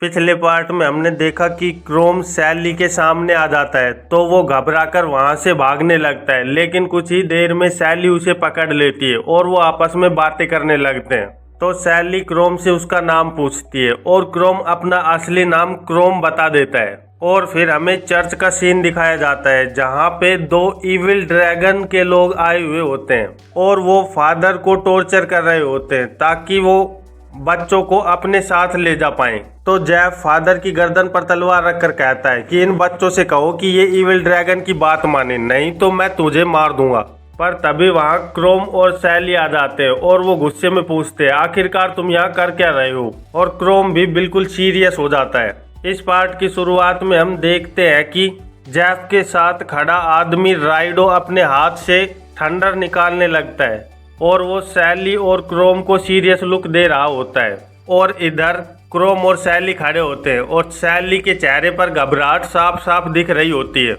पिछले पार्ट में हमने देखा कि क्रोम सैली के सामने आ जाता है तो वो घबराकर वहां से भागने लगता है, लेकिन कुछ ही देर में सैली उसे पकड़ लेती है और वो आपस में बातें करने लगते हैं। तो सैली क्रोम से उसका नाम पूछती है और क्रोम अपना असली नाम क्रोम बता देता है। और फिर हमें चर्च का सीन दिखाया जाता है जहाँ पे दो इविल ड्रैगन के लोग आए हुए होते हैं और वो फादर को टॉर्चर कर रहे होते हैं ताकि वो बच्चों को अपने साथ ले जा पाएं। तो जेफ फादर की गर्दन पर तलवार रखकर कहता है कि इन बच्चों से कहो कि ये इविल ड्रैगन की बात माने, नहीं तो मैं तुझे मार दूंगा। पर तभी वहाँ क्रोम और सैली आ जाते हैं और वो गुस्से में पूछते हैं आखिरकार तुम यहाँ कर क्या रहे हो। और क्रोम भी बिल्कुल सीरियस हो जाता है। इस पार्ट की शुरुआत में हम देखते हैं कि जेफ के साथ खड़ा आदमी राइडो अपने हाथ से थंडर निकालने लगता है और वो सैली और क्रोम को सीरियस लुक दे रहा होता है। और इधर क्रोम और सैली खड़े होते हैं और सैली के चेहरे पर घबराहट साफ साफ दिख रही होती है।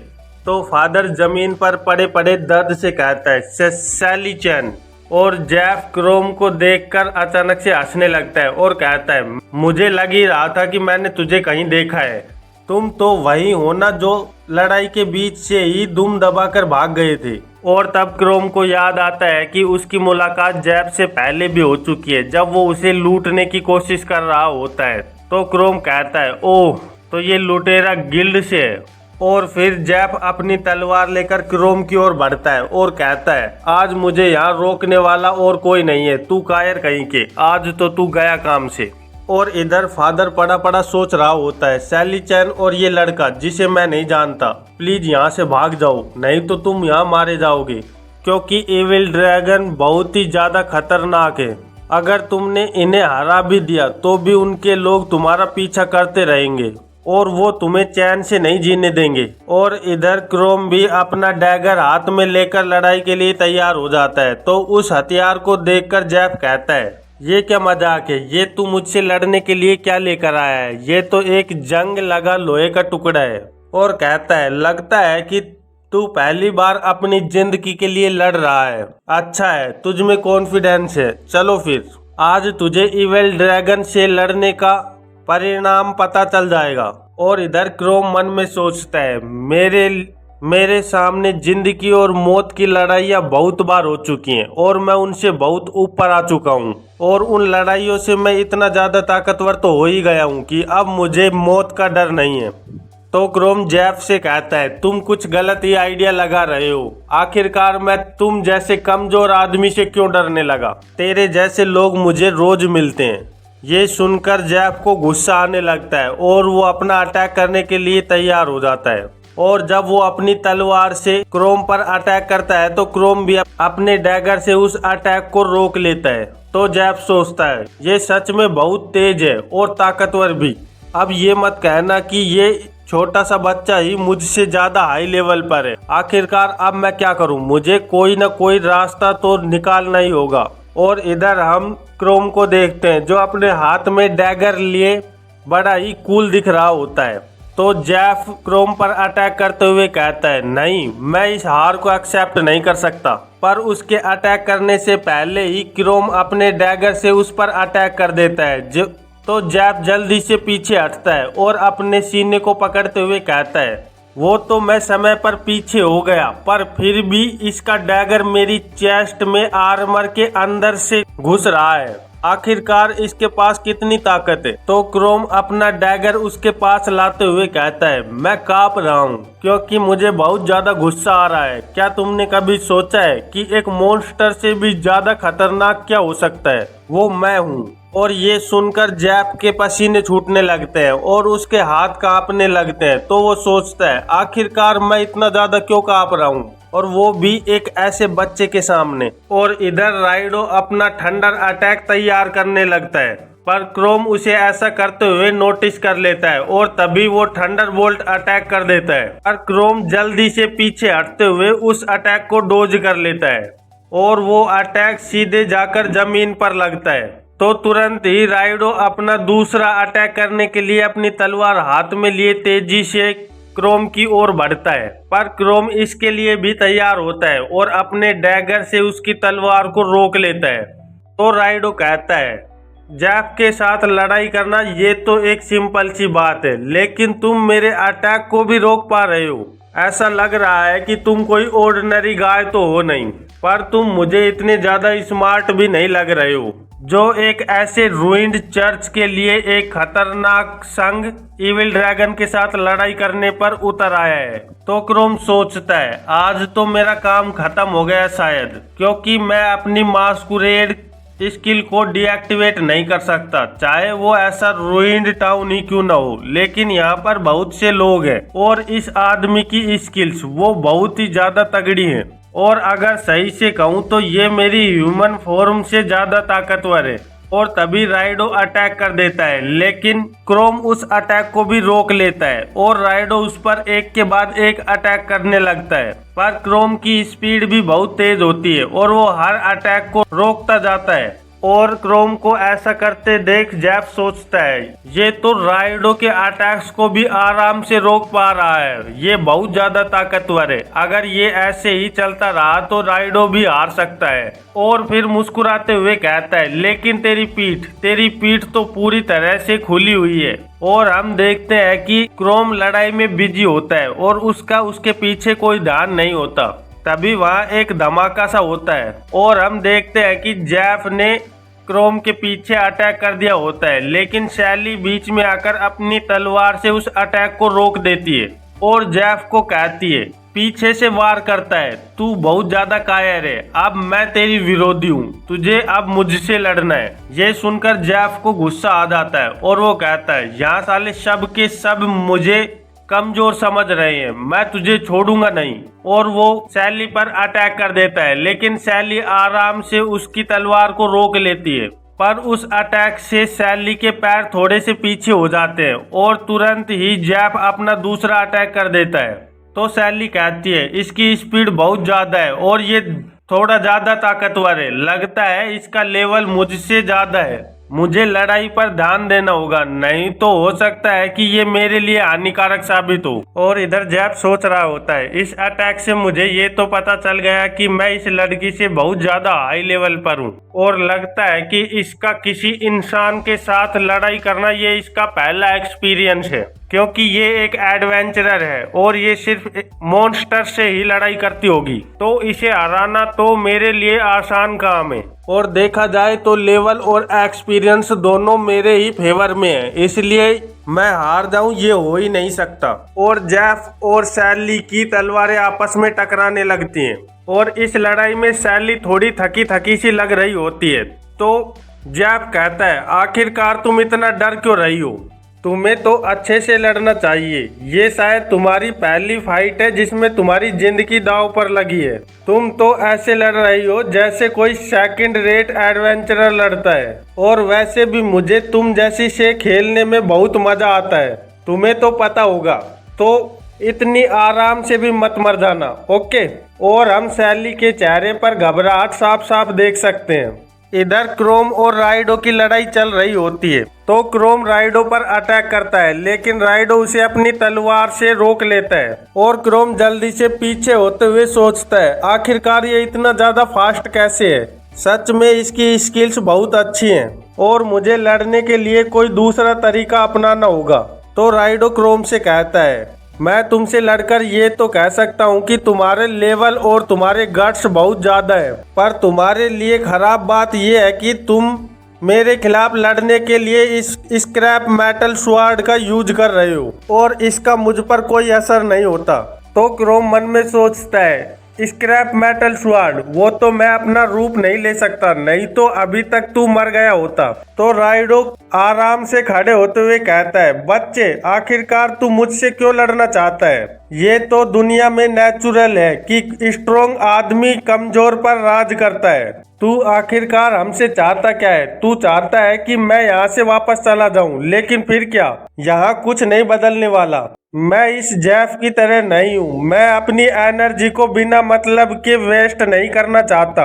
तो फादर जमीन पर पड़े पड़े दर्द से कहता है सैली चैन। और जेफ क्रोम को देखकर अचानक से हंसने लगता है और कहता है मुझे लग ही रहा था कि मैंने तुझे कहीं देखा है, तुम तो वही हो ना जो लड़ाई के बीच से ही दुम दबाकर भाग गए थे। और तब क्रोम को याद आता है कि उसकी मुलाकात जेफ से पहले भी हो चुकी है जब वो उसे लूटने की कोशिश कर रहा होता है। तो क्रोम कहता है ओह तो ये लुटेरा गिल्ड से है। और फिर जेफ अपनी तलवार लेकर क्रोम की ओर बढ़ता है और कहता है आज मुझे यहाँ रोकने वाला और कोई नहीं है, तू कायर कहीं के, आज तो तू गया काम से। और इधर फादर पड़ा पड़ा सोच रहा होता है सैली चैन और ये लड़का जिसे मैं नहीं जानता, प्लीज यहाँ से भाग जाओ नहीं तो तुम यहाँ मारे जाओगे, क्योंकि एविल ड्रैगन बहुत ही ज्यादा खतरनाक है। अगर तुमने इन्हें हरा भी दिया तो भी उनके लोग तुम्हारा पीछा करते रहेंगे और वो तुम्हें चैन से नहीं जीने देंगे। और इधर क्रोम भी अपना डैगर हाथ में लेकर लड़ाई के लिए तैयार हो जाता है। तो उस हथियार को देखकर जेफ कहता है ये क्या मजाक है, ये तू मुझसे लड़ने के लिए क्या लेकर आया है, ये तो एक जंग लगा लोहे का टुकड़ा है। और कहता है लगता है कि तू पहली बार अपनी जिंदगी के लिए लड़ रहा है, अच्छा है तुझ में कॉन्फिडेंस है, चलो फिर आज तुझे इविल ड्रैगन से लड़ने का परिणाम पता चल जाएगा। और इधर क्रोम मन में सोचता है मेरे सामने जिंदगी और मौत की लड़ाइयाँ बहुत बार हो चुकी हैं और मैं उनसे बहुत ऊपर आ चुका हूँ और उन लड़ाइयों से मैं इतना ज़्यादा ताकतवर तो हो ही गया हूँ कि अब मुझे मौत का डर नहीं है। तो क्रोम जेफ से कहता है तुम कुछ गलत ही आइडिया लगा रहे हो, आखिरकार मैं तुम जैसे कमजोर आदमी से क्यों डरने लगा, तेरे जैसे लोग मुझे रोज मिलते हैं। ये सुनकर जेफ को गुस्सा आने लगता है और वो अपना अटैक करने के लिए तैयार हो जाता है। और जब वो अपनी तलवार से क्रोम पर अटैक करता है तो क्रोम भी अपने डैगर से उस अटैक को रोक लेता है। तो जेफ सोचता है ये सच में बहुत तेज है और ताकतवर भी, अब ये मत कहना कि ये छोटा सा बच्चा ही मुझसे ज्यादा हाई लेवल पर है, आखिरकार अब मैं क्या करूं, मुझे कोई ना कोई रास्ता तो निकालना ही होगा। और इधर हम क्रोम को देखते हैं जो अपने हाथ में डैगर लिए बड़ा ही कूल दिख रहा होता है। तो जेफ क्रोम पर अटैक करते हुए कहता है नहीं मैं इस हार को एक्सेप्ट नहीं कर सकता। पर उसके अटैक करने से पहले ही क्रोम अपने डैगर से उस पर अटैक कर देता है। तो जेफ जल्दी से पीछे हटता है और अपने सीने को पकड़ते हुए कहता है वो तो मैं समय पर पीछे हो गया पर फिर भी इसका डैगर मेरी चेस्ट में आर्मर के अंदर से घुस रहा है, आखिरकार इसके पास कितनी ताकत है। तो क्रोम अपना डैगर उसके पास लाते हुए कहता है मैं कांप रहा हूँ क्योंकि मुझे बहुत ज्यादा गुस्सा आ रहा है, क्या तुमने कभी सोचा है कि एक मॉन्स्टर से भी ज्यादा खतरनाक क्या हो सकता है, वो मैं हूँ। और ये सुनकर जेफ के पसीने छूटने लगते हैं और उसके हाथ कांपने लगते हैं। तो वो सोचता है आखिरकार मैं इतना ज्यादा क्यों कांप रहा हूँ, और वो भी एक ऐसे बच्चे के सामने। और इधर राइडो अपना थंडर अटैक तैयार करने लगता है पर क्रोम उसे ऐसा करते हुए नोटिस कर लेता है और तभी वो थंडर बोल्ट अटैक कर देता है। पर क्रोम जल्दी से पीछे हटते हुए उस अटैक को डोज कर लेता है और वो अटैक सीधे जाकर जमीन पर लगता है। तो तुरंत ही राइडो अपना दूसरा अटैक करने के लिए अपनी तलवार हाथ में लिए तेजी से क्रोम की ओर बढ़ता है। पर क्रोम इसके लिए भी तैयार होता है और अपने डैगर से उसकी तलवार को रोक लेता है। तो राइडो कहता है जैफ के साथ लड़ाई करना ये तो एक सिंपल सी बात है, लेकिन तुम मेरे अटैक को भी रोक पा रहे हो। ऐसा लग रहा है कि तुम कोई ऑर्डिनरी गाय तो हो नहीं, पर तुम मुझे इतने ज्यादा स्मार्ट भी नहीं लग रहे हो जो एक ऐसे रूइंड चर्च के लिए एक खतरनाक संग इविल ड्रैगन के साथ लड़ाई करने पर उतर आया है। तो क्रोम सोचता है आज तो मेरा काम खत्म हो गया शायद, क्योंकि मैं अपनी मास्कुरेड स्किल को डीएक्टिवेट नहीं कर सकता, चाहे वो ऐसा रूइंड टाउन ही क्यों ना हो। लेकिन यहाँ पर बहुत से लोग हैं और इस आदमी की स्किल्स वो बहुत ही ज्यादा तगड़ी हैं, और अगर सही से कहूँ तो ये मेरी ह्यूमन फॉर्म से ज्यादा ताकतवर है। और तभी राइडो अटैक कर देता है, लेकिन क्रोम उस अटैक को भी रोक लेता है और राइडो उस पर एक के बाद एक अटैक करने लगता है। पर क्रोम की स्पीड भी बहुत तेज होती है और वो हर अटैक को रोकता जाता है। और क्रोम को ऐसा करते देख जैफ सोचता है ये तो राइडो के अटैक्स को भी आराम से रोक पा रहा है, ये बहुत ज्यादा ताकतवर है। अगर ये ऐसे ही चलता रहा तो राइडो भी हार सकता है। और फिर मुस्कुराते हुए कहता है लेकिन तेरी पीठ तो पूरी तरह से खुली हुई है। और हम देखते हैं कि क्रोम लड़ाई में बिजी होता है और उसके पीछे कोई ध्यान नहीं होता। तभी वहाँ एक धमाका सा होता है और हम देखते हैं कि जैफ ने क्रोम के पीछे अटैक कर दिया होता है, लेकिन सैली बीच में आकर अपनी तलवार से उस अटैक को रोक देती है और जैफ को कहती है, पीछे से वार करता है, तू बहुत ज्यादा कायर है, अब मैं तेरी विरोधी हूँ, तुझे अब मुझसे लड़ना है। ये सुनकर जैफ को गुस्सा आ जाता है और वो कहता है यहाँ साले सब के सब मुझे कमजोर समझ रहे हैं, मैं तुझे छोड़ूंगा नहीं। और वो सैली पर अटैक कर देता है, लेकिन सैली आराम से उसकी तलवार को रोक लेती है। पर उस अटैक से सैली के पैर थोड़े से पीछे हो जाते हैं और तुरंत ही जैफ अपना दूसरा अटैक कर देता है। तो सैली कहती है इसकी स्पीड बहुत ज्यादा है और ये थोड़ा ज्यादा ताकतवर है, लगता है इसका लेवल मुझसे ज्यादा है, मुझे लड़ाई पर ध्यान देना होगा, नहीं तो हो सकता है कि ये मेरे लिए हानिकारक साबित हो। और इधर जैफ सोच रहा होता है इस अटैक से मुझे ये तो पता चल गया कि मैं इस लड़की से बहुत ज्यादा हाई लेवल पर हूँ, और लगता है कि इसका किसी इंसान के साथ लड़ाई करना ये इसका पहला एक्सपीरियंस है, क्योंकि ये एक एडवेंचरर है और ये सिर्फ मॉन्स्टर से ही लड़ाई करती होगी, तो इसे हराना तो मेरे लिए आसान काम है। और देखा जाए तो लेवल और एक्सपीरियंस दोनों मेरे ही फेवर में है, इसलिए मैं हार जाऊं ये हो ही नहीं सकता। और जैफ और सैली की तलवारें आपस में टकराने लगती हैं और इस लड़ाई में सैली थोड़ी थकी थकी सी लग रही होती है। तो जैफ कहता है आखिरकार तुम इतना डर क्यों रही हो, तुम्हें तो अच्छे से लड़ना चाहिए, ये शायद तुम्हारी पहली फाइट है जिसमें तुम्हारी जिंदगी दांव पर लगी है, तुम तो ऐसे लड़ रही हो जैसे कोई सेकंड रेट एडवेंचरर लड़ता है, और वैसे भी मुझे तुम जैसी से खेलने में बहुत मजा आता है, तुम्हें तो पता होगा, तो इतनी आराम से भी मत मर जाना, ओके। और हम सैली के चेहरे पर घबराहट साफ साफ देख सकते हैं। इधर क्रोम और राइडो की लड़ाई चल रही होती है, तो क्रोम राइडो पर अटैक करता है, लेकिन राइडो उसे अपनी तलवार से रोक लेता है और क्रोम जल्दी से पीछे होते हुए सोचता है आखिरकार ये इतना ज्यादा फास्ट कैसे है, सच में इसकी स्किल्स बहुत अच्छी हैं और मुझे लड़ने के लिए कोई दूसरा तरीका अपनाना होगा। तो राइडो क्रोम से कहता है मैं तुमसे लड़कर ये तो कह सकता हूँ कि तुम्हारे लेवल और तुम्हारे गट्स बहुत ज्यादा है, पर तुम्हारे लिए खराब बात ये है कि तुम मेरे खिलाफ लड़ने के लिए इस स्क्रैप मेटल स्वॉर्ड का यूज कर रहे हो और इसका मुझ पर कोई असर नहीं होता। तो क्रोम मन में सोचता है स्क्रैप मेटल स्वॉर्ड, वो तो मैं अपना रूप नहीं ले सकता, नहीं तो अभी तक तू मर गया होता। तो राइडो आराम से खड़े होते हुए कहता है बच्चे आखिरकार तू मुझसे क्यों लड़ना चाहता है, ये तो दुनिया में नेचुरल है कि स्ट्रॉन्ग आदमी कमजोर पर राज करता है, तू आखिरकार हमसे चाहता क्या है, तू चाहता है कि मैं यहाँ से वापस चला जाऊँ, लेकिन फिर क्या, यहाँ कुछ नहीं बदलने वाला, मैं इस जैफ की तरह नहीं हूँ, मैं अपनी एनर्जी को बिना मतलब के वेस्ट नहीं करना चाहता।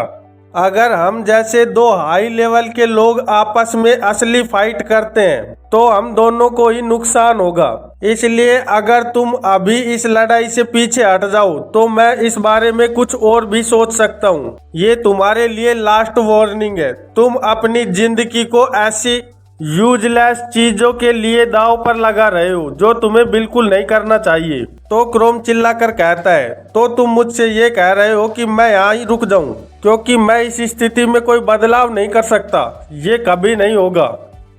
अगर हम जैसे दो हाई लेवल के लोग आपस में असली फाइट करते हैं तो हम दोनों को ही नुकसान होगा, इसलिए अगर तुम अभी इस लड़ाई से पीछे हट जाओ तो मैं इस बारे में कुछ और भी सोच सकता हूँ। ये तुम्हारे लिए लास्ट वार्निंग है। तुम अपनी जिंदगी को ऐसी यूजलेस चीजों के लिए दांव पर लगा रहे हो जो तुम्हें बिल्कुल नहीं करना चाहिए। तो क्रोम चिल्लाकर कहता है, तो तुम मुझसे ये कह रहे हो कि मैं यहाँ ही रुक जाऊं क्योंकि मैं इस स्थिति में कोई बदलाव नहीं कर सकता? ये कभी नहीं होगा।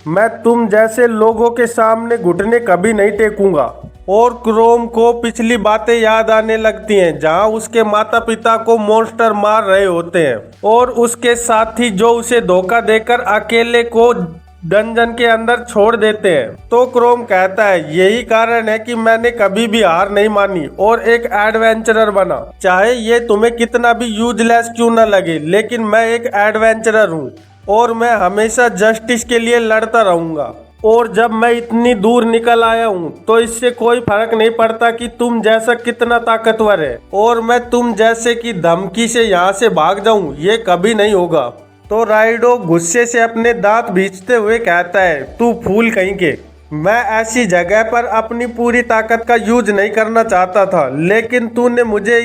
मैं तुम जैसे लोगों के सामने घुटने कभी नहीं टेकूंगा। और क्रोम को पिछली बातें याद आने लगती हैं जहां उसके माता पिता को मॉन्स्टर मार रहे होते हैं और उसके साथी जो उसे धोखा देकर अकेले को डंजन के अंदर छोड़ देते हैं। तो क्रोम कहता है, यही कारण है कि मैंने कभी भी हार नहीं मानी और एक एडवेंचरर बना। चाहे ये तुम्हें कितना भी यूजलेस क्यों न लगे, लेकिन मैं एक एडवेंचरर हूँ और मैं हमेशा जस्टिस के लिए लड़ता रहूंगा। और जब मैं इतनी दूर निकल आया हूँ तो इससे कोई फर्क नहीं पड़ता कि तुम जैसा कितना ताकतवर है और मैं तुम जैसे की धमकी से यहाँ से भाग जाऊं, ये कभी नहीं होगा। तो राइडो गुस्से से अपने दांत भींचते हुए कहता है, तू फूल कहीं के। मैं ऐसी जगह पर अपनी पूरी ताकत का यूज नहीं करना चाहता था, लेकिन तूने मुझे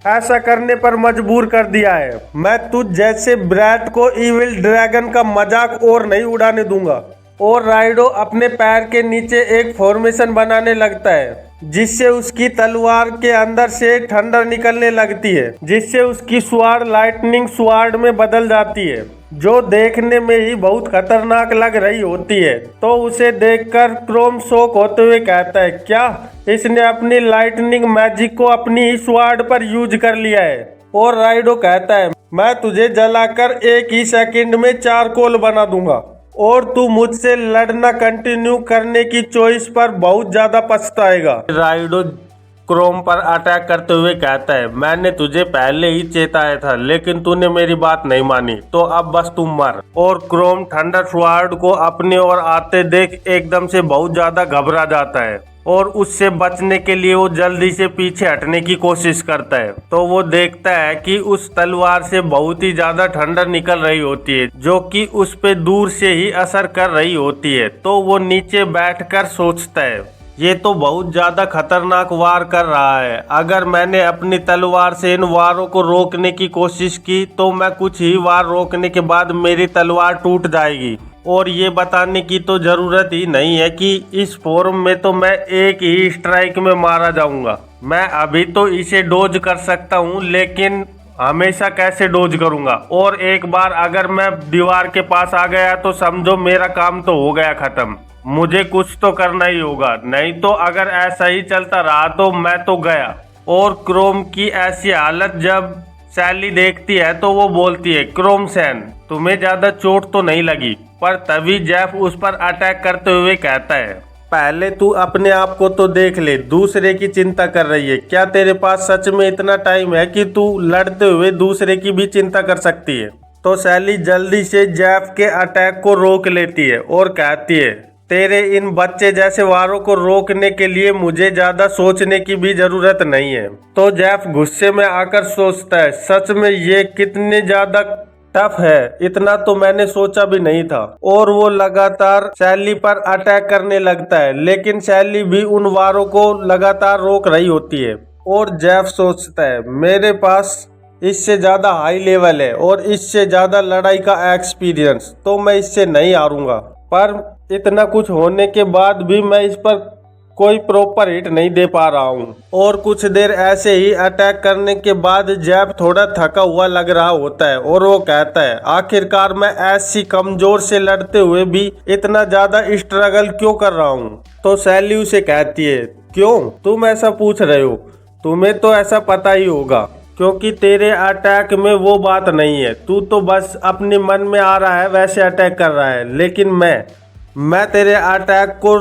ऐसा करने पर मजबूर कर दिया है। मैं तुझ जैसे ब्रैट को इविल ड्रैगन का मजाक और नहीं उड़ाने दूंगा। और राइडो अपने पैर के नीचे एक फॉर्मेशन बनाने लगता है जिससे उसकी तलवार के अंदर से ठंडर निकलने लगती है, जिससे उसकी स्वाड लाइटनिंग स्वाड में बदल जाती है जो देखने में ही बहुत खतरनाक लग रही होती है। तो उसे देखकर क्रोम शॉक होते हुए कहता है, क्या इसने अपनी लाइटनिंग मैजिक को अपनी ही स्वाड पर यूज कर लिया है? और राइडो कहता है, मैं तुझे जलाकर एक ही सेकंड में चारकोल बना दूंगा और तू मुझसे लड़ना कंटिन्यू करने की चॉइस पर बहुत ज्यादा पछताएगा। राइडो क्रोम पर अटैक करते हुए कहता है, मैंने तुझे पहले ही चेताया था लेकिन तूने मेरी बात नहीं मानी, तो अब बस तुम मर। और क्रोम थंडर स्वॉर्ड को अपने ओर आते देख एकदम से बहुत ज्यादा घबरा जाता है और उससे बचने के लिए वो जल्दी से पीछे हटने की कोशिश करता है। तो वो देखता है कि उस तलवार से बहुत ही ज्यादा ठंडर निकल रही होती है जो कि उस पे दूर से ही असर कर रही होती है। तो वो नीचे बैठकर सोचता है, ये तो बहुत ज्यादा खतरनाक वार कर रहा है। अगर मैंने अपनी तलवार से इन वारों को रोकने की कोशिश की तो मैं कुछ ही वार रोकने के बाद मेरी तलवार टूट जाएगी। और ये बताने की तो जरूरत ही नहीं है कि इस फॉर्म में तो मैं एक ही स्ट्राइक में मारा जाऊंगा। मैं अभी तो इसे डोज कर सकता हूँ, लेकिन हमेशा कैसे डोज करूंगा? और एक बार अगर मैं दीवार के पास आ गया तो समझो मेरा काम तो हो गया खत्म। मुझे कुछ तो करना ही होगा, नहीं तो अगर ऐसा ही चलता रहा तो मैं तो गया। और क्रोम की ऐसी हालत जब सैली देखती है तो वो बोलती है, क्रोम सैन तुम्हें ज्यादा चोट तो नहीं लगी? पर तभी जेफ उस पर अटैक करते हुए कहता है, पहले तू अपने आप को तो देख ले, दूसरे की चिंता कर रही है। क्या तेरे पास सच में इतना टाइम है कि तू लड़ते हुए दूसरे की भी चिंता कर सकती है? तो सैली जल्दी से जेफ के अटैक को रोक लेती है और कहती है, तेरे इन बच्चे जैसे वारों को रोकने के लिए मुझे ज्यादा सोचने की भी जरूरत नहीं है। तो जेफ गुस्से में आकर सोचता है, सच में ये कितने ज्यादा टफ है, इतना तो मैंने सोचा भी नहीं था। और वो लगातार सैली पर अटैक करने लगता है, लेकिन सैली भी उन वारों को लगातार रोक रही होती है। और जेफ सोचता है, मेरे पास इससे ज्यादा हाई लेवल है और इससे ज्यादा लड़ाई का एक्सपीरियंस, तो मैं इससे नहीं हारूंगा। पर इतना कुछ होने के बाद भी मैं इस पर कोई प्रॉपर हिट नहीं दे पा रहा हूँ। और कुछ देर ऐसे ही अटैक करने के बाद जेफ थोड़ा थका हुआ लग रहा होता है और वो कहता है, आखिरकार मैं ऐसी कमजोर से लड़ते हुए भी इतना ज्यादा स्ट्रगल क्यों कर रहा हूँ? तो सैली उसे कहती है, क्यों तुम ऐसा पूछ रहे हो? तुम्हें तो ऐसा पता ही होगा क्योंकि तेरे अटैक में वो बात नहीं है। तू तो बस अपने मन में आ रहा है वैसे अटैक कर रहा है, लेकिन मैं तेरे अटैक को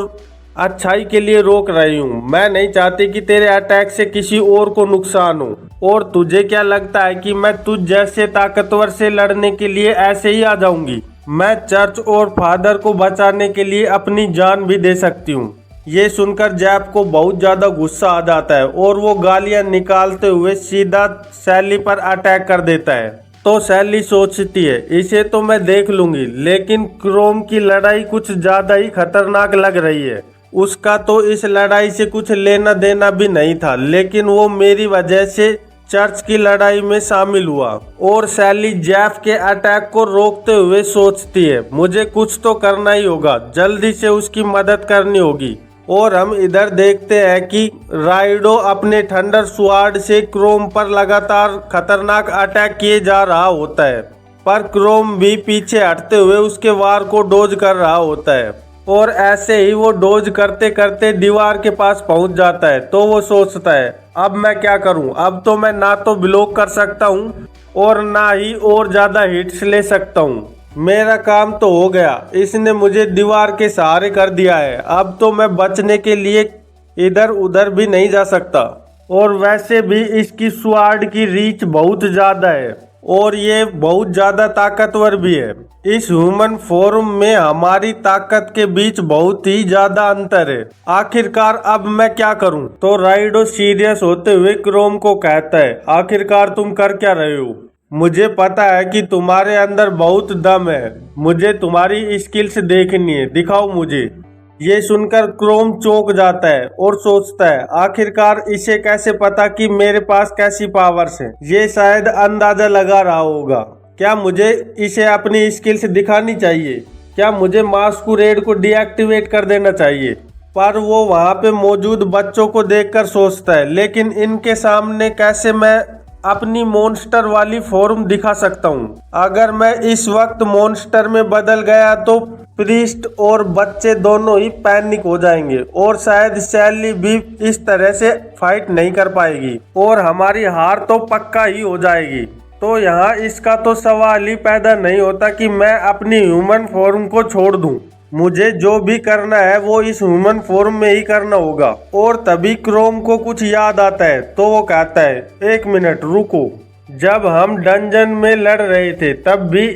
अच्छाई के लिए रोक रही हूँ। मैं नहीं चाहती कि तेरे अटैक से किसी और को नुकसान हो। और तुझे क्या लगता है कि मैं तुझ जैसे ताकतवर से लड़ने के लिए ऐसे ही आ जाऊंगी? मैं चर्च और फादर को बचाने के लिए अपनी जान भी दे सकती हूँ। ये सुनकर जेफ को बहुत ज्यादा गुस्सा आ जाता है और वो गालियां निकालते हुए सीधा सैली पर अटैक कर देता है। तो सैली सोचती है, इसे तो मैं देख लूंगी, लेकिन क्रोम की लड़ाई कुछ ज्यादा ही खतरनाक लग रही है। उसका तो इस लड़ाई से कुछ लेना देना भी नहीं था, लेकिन वो मेरी वजह से चर्च की लड़ाई में शामिल हुआ। और सैली जेफ के अटैक को रोकते हुए सोचती है मुझे कुछ तो करना ही होगा, जल्दी से उसकी मदद करनी होगी। और हम इधर देखते हैं कि राइडो अपने थंडर स्वॉर्ड से क्रोम पर लगातार खतरनाक अटैक किए जा रहा होता है, पर क्रोम भी पीछे हटते हुए उसके वार को डोज कर रहा होता है। और ऐसे ही वो डोज करते करते दीवार के पास पहुंच जाता है। तो वो सोचता है अब मैं क्या करूं, अब तो मैं ना तो ब्लॉक कर सकता हूं और ना ही और ज्यादा हिट्स ले सकता हूं। मेरा काम तो हो गया, इसने मुझे दीवार के सहारे कर दिया है, अब तो मैं बचने के लिए इधर उधर भी नहीं जा सकता। और वैसे भी इसकी स्वॉर्ड की रीच बहुत ज्यादा है और ये बहुत ज्यादा ताकतवर भी है। इस ह्यूमन फॉर्म में हमारी ताकत के बीच बहुत ही ज्यादा अंतर है। आखिरकार अब मैं क्या करूं? तो राइडो सीरियस होते हुए क्रोम को कहता है आखिरकार तुम कर क्या रहे हो? मुझे पता है कि तुम्हारे अंदर बहुत दम है, मुझे तुम्हारी स्किल्स देखनी है, दिखाओ मुझे। ये सुनकर क्रोम चौंक जाता है और सोचता है आखिरकार इसे कैसे पता कि मेरे पास कैसी पावर्स हैं। ये शायद अंदाजा लगा रहा होगा। क्या मुझे इसे अपनी स्किल्स दिखानी चाहिए? क्या मुझे मास्कुरेड को डीएक्टिवेट कर देना चाहिए? पर वो वहाँ पे मौजूद बच्चों को देखकर सोचता है लेकिन इनके सामने कैसे मैं अपनी मॉन्स्टर वाली फॉर्म दिखा सकता हूँ? अगर मैं इस वक्त मॉन्स्टर में बदल गया तो प्रीस्ट और बच्चे दोनों ही पैनिक हो जाएंगे और शायद सैली भी इस तरह से फाइट नहीं कर पाएगी और हमारी हार तो पक्का ही हो जाएगी। तो यहाँ इसका तो सवाल ही पैदा नहीं होता कि मैं अपनी ह्यूमन फॉर्म को छोड़ दूं। मुझे जो भी करना है वो इस ह्यूमन फॉर्म में ही करना होगा। और तभी क्रोम को कुछ याद आता है तो वो कहता है एक मिनट रुको, जब हम डंजन में लड़ रहे थे तब भी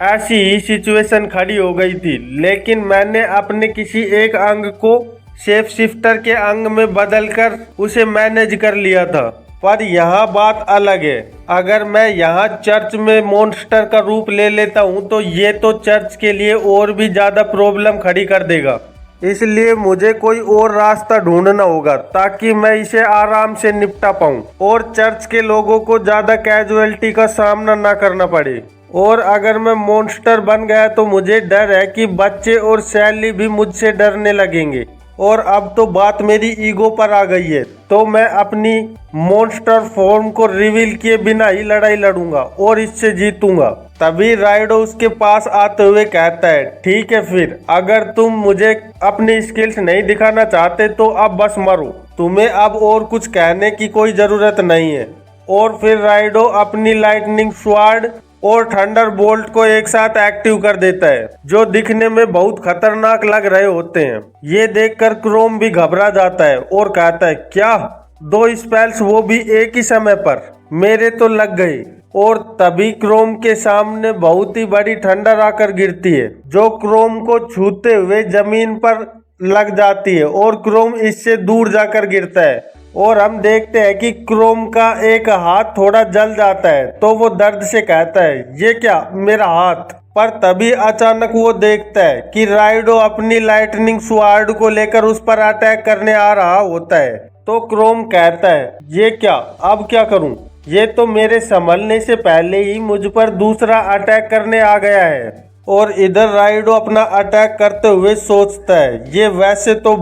ऐसी ही सिचुएशन खड़ी हो गई थी, लेकिन मैंने अपने किसी एक अंग को शेप शिफ्टर के अंग में बदलकर उसे मैनेज कर लिया था। पर यहाँ बात अलग है, अगर मैं यहाँ चर्च में मॉन्स्टर का रूप ले लेता हूँ तो ये तो चर्च के लिए और भी ज्यादा प्रॉब्लम खड़ी कर देगा। इसलिए मुझे कोई और रास्ता ढूंढना होगा ताकि मैं इसे आराम से निपटा पाऊँ और चर्च के लोगों को ज्यादा कैजुअलिटी का सामना ना करना पड़े। और अगर मैं मॉन्स्टर बन गया तो मुझे डर है कि बच्चे और सैली भी मुझसे डरने लगेंगे। और अब तो बात मेरी ईगो पर आ गई है, तो मैं अपनी मॉन्स्टर फॉर्म को रिवील किए बिना ही लड़ाई लड़ूंगा और इससे जीतूंगा। तभी राइडो उसके पास आते हुए कहता है ठीक है फिर, अगर तुम मुझे अपनी स्किल्स नहीं दिखाना चाहते तो अब बस मरो, तुम्हें अब और कुछ कहने की कोई जरूरत नहीं है। और फिर राइडो अपनी लाइटनिंग स्वॉर्ड और थंडर बोल्ट को एक साथ एक्टिव कर देता है, जो दिखने में बहुत खतरनाक लग रहे होते हैं। ये देखकर क्रोम भी घबरा जाता है और कहता है क्या, दो स्पेल्स वो भी एक ही समय पर, मेरे तो लग गई। और तभी क्रोम के सामने बहुत ही बड़ी थंडर आकर गिरती है, जो क्रोम को छूते हुए जमीन पर लग जाती है और क्रोम इससे दूर जाकर गिरता है। और हम देखते हैं कि क्रोम का एक हाथ थोड़ा जल जाता है, तो वो दर्द से कहता है ये क्या, मेरा हाथ। पर तभी अचानक वो देखता है कि राइडो अपनी लाइटनिंग स्वॉर्ड को लेकर उस पर अटैक करने आ रहा होता है। तो क्रोम कहता है ये क्या, अब क्या करूं? ये तो मेरे संभलने से पहले ही मुझ पर दूसरा अटैक करने आ गया है। और इधर राइडो अपना अटैक करते हुए सोचता है ये वैसे तो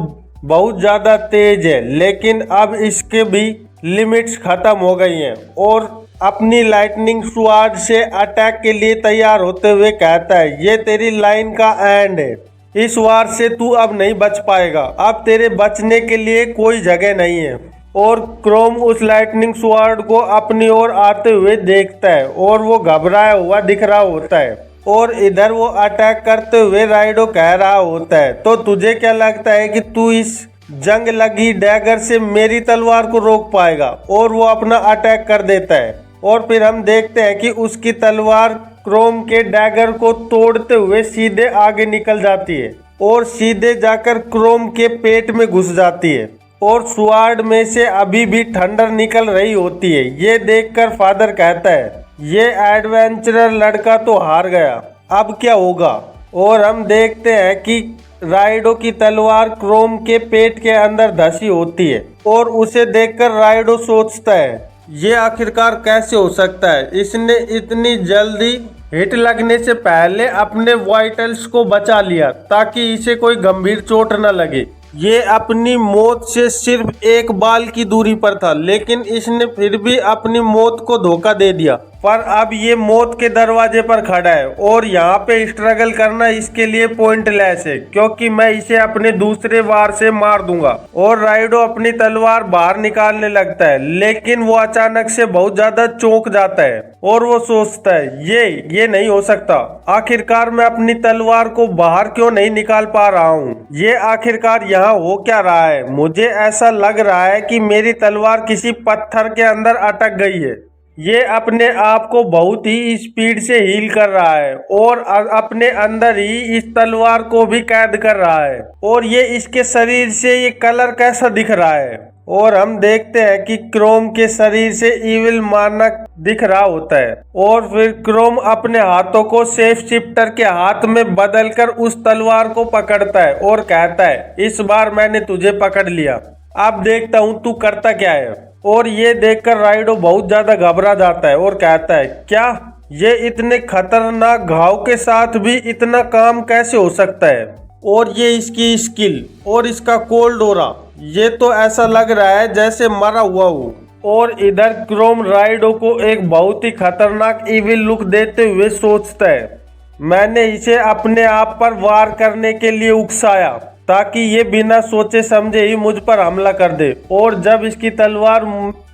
बहुत ज्यादा तेज है, लेकिन अब इसके भी लिमिट्स खत्म हो गई हैं। और अपनी लाइटनिंग स्वॉर्ड से अटैक के लिए तैयार होते हुए कहता है ये तेरी लाइन का एंड है, इस वार से तू अब नहीं बच पाएगा, अब तेरे बचने के लिए कोई जगह नहीं है। और क्रोम उस लाइटनिंग स्वॉर्ड को अपनी ओर आते हुए देखता है और वो घबराया हुआ दिख रहा होता है। और इधर वो अटैक करते हुए राइडो कह रहा होता है तो तुझे क्या लगता है कि तू इस जंग लगी डैगर से मेरी तलवार को रोक पाएगा? और वो अपना अटैक कर देता है और फिर हम देखते हैं कि उसकी तलवार क्रोम के डैगर को तोड़ते हुए सीधे आगे निकल जाती है और सीधे जाकर क्रोम के पेट में घुस जाती है और स्वॉर्ड में से अभी भी थंडर निकल रही होती है। ये देखकर फादर कहता है ये एडवेंचरर लड़का तो हार गया, अब क्या होगा? और हम देखते हैं कि राइडो की तलवार क्रोम के पेट के अंदर धसी होती है और उसे देखकर राइडो सोचता है ये आखिरकार कैसे हो सकता है। इसने इतनी जल्दी हिट लगने से पहले अपने वाइटल्स को बचा लिया ताकि इसे कोई गंभीर चोट न लगे। ये अपनी मौत से सिर्फ एक बाल की दूरी पर था, लेकिन इसने फिर भी अपनी मौत को धोखा दे दिया। पर अब ये मौत के दरवाजे पर खड़ा है और यहाँ पे स्ट्रगल करना इसके लिए पॉइंटलेस है, क्योंकि मैं इसे अपने दूसरे वार से मार दूंगा। और राइडो अपनी तलवार बाहर निकालने लगता है, लेकिन वो अचानक से बहुत ज्यादा चौंक जाता है और वो सोचता है ये नहीं हो सकता। आखिरकार मैं अपनी तलवार को बाहर क्यों नहीं निकाल पा रहा हूँ? ये आखिरकार यहाँ हो क्या रहा है? मुझे ऐसा लग रहा है कि मेरी तलवार किसी पत्थर के अंदर अटक गई है। ये अपने आप को बहुत ही स्पीड से हील कर रहा है और अपने अंदर ही इस तलवार को भी कैद कर रहा है। और ये इसके शरीर से ये कलर कैसा दिख रहा है? और हम देखते हैं कि क्रोम के शरीर से इविल मानक दिख रहा होता है। और फिर क्रोम अपने हाथों को सेफ शिफ्टर के हाथ में बदलकर उस तलवार को पकड़ता है और कहता है इस बार मैंने तुझे पकड़ लिया, अब देखता हूँ तू करता क्या है। और ये देखकर राइडो बहुत ज्यादा घबरा जाता है और कहता है क्या ये इतने खतरनाक घाव के साथ भी इतना काम कैसे हो सकता है? और ये इसकी स्किल और इसका कोल्ड ऑरा, ये तो ऐसा लग रहा है जैसे मरा हुआ हो। और इधर क्रोम राइडो को एक बहुत ही खतरनाक इविल लुक देते हुए सोचता है मैंने इसे अपने आप पर वार करने के लिए उकसाया ताकि ये बिना सोचे समझे ही मुझ पर हमला कर दे। और जब इसकी तलवार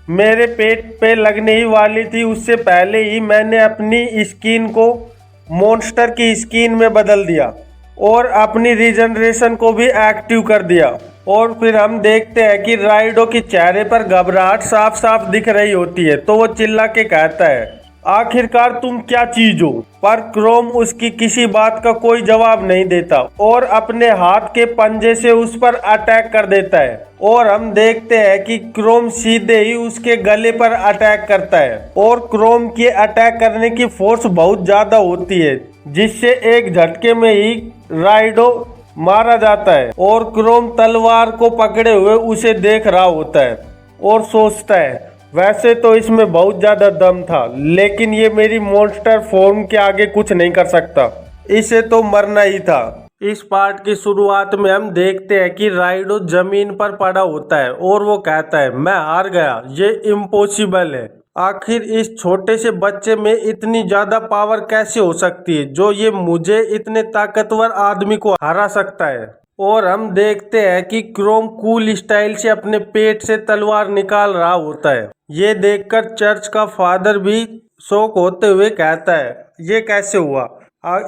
मेरे पेट पे लगने ही वाली थी उससे पहले ही मैंने अपनी स्किन को मॉन्स्टर की स्किन में बदल दिया और अपनी रीजनरेशन को भी एक्टिव कर दिया। और फिर हम देखते हैं कि राइडो के चेहरे पर घबराहट साफ साफ दिख रही होती है, तो वो चिल्ला के कहता है आखिरकार तुम क्या चीज हो? पर क्रोम उसकी किसी बात का कोई जवाब नहीं देता और अपने हाथ के पंजे से उस पर अटैक कर देता है। और हम देखते हैं कि क्रोम सीधे ही उसके गले पर अटैक करता है और क्रोम के अटैक करने की फोर्स बहुत ज्यादा होती है, जिससे एक झटके में ही राइडो मारा जाता है। और क्रोम तलवार को पकड़े हुए उसे देख रहा होता है और सोचता है वैसे तो इसमें बहुत ज्यादा दम था, लेकिन ये मेरी मॉन्स्टर फॉर्म के आगे कुछ नहीं कर सकता, इसे तो मरना ही था। इस पार्ट की शुरुआत में हम देखते हैं कि राइडो जमीन पर पड़ा होता है और वो कहता है मैं हार गया, ये इम्पॉसिबल है। आखिर इस छोटे से बच्चे में इतनी ज्यादा पावर कैसे हो सकती है जो ये मुझे इतने ताकतवर आदमी को हरा सकता है। और हम देखते हैं कि क्रोम कूल स्टाइल से अपने पेट से तलवार निकाल रहा होता है। ये देखकर चर्च का फादर भी शॉक होते हुए कहता है ये कैसे हुआ?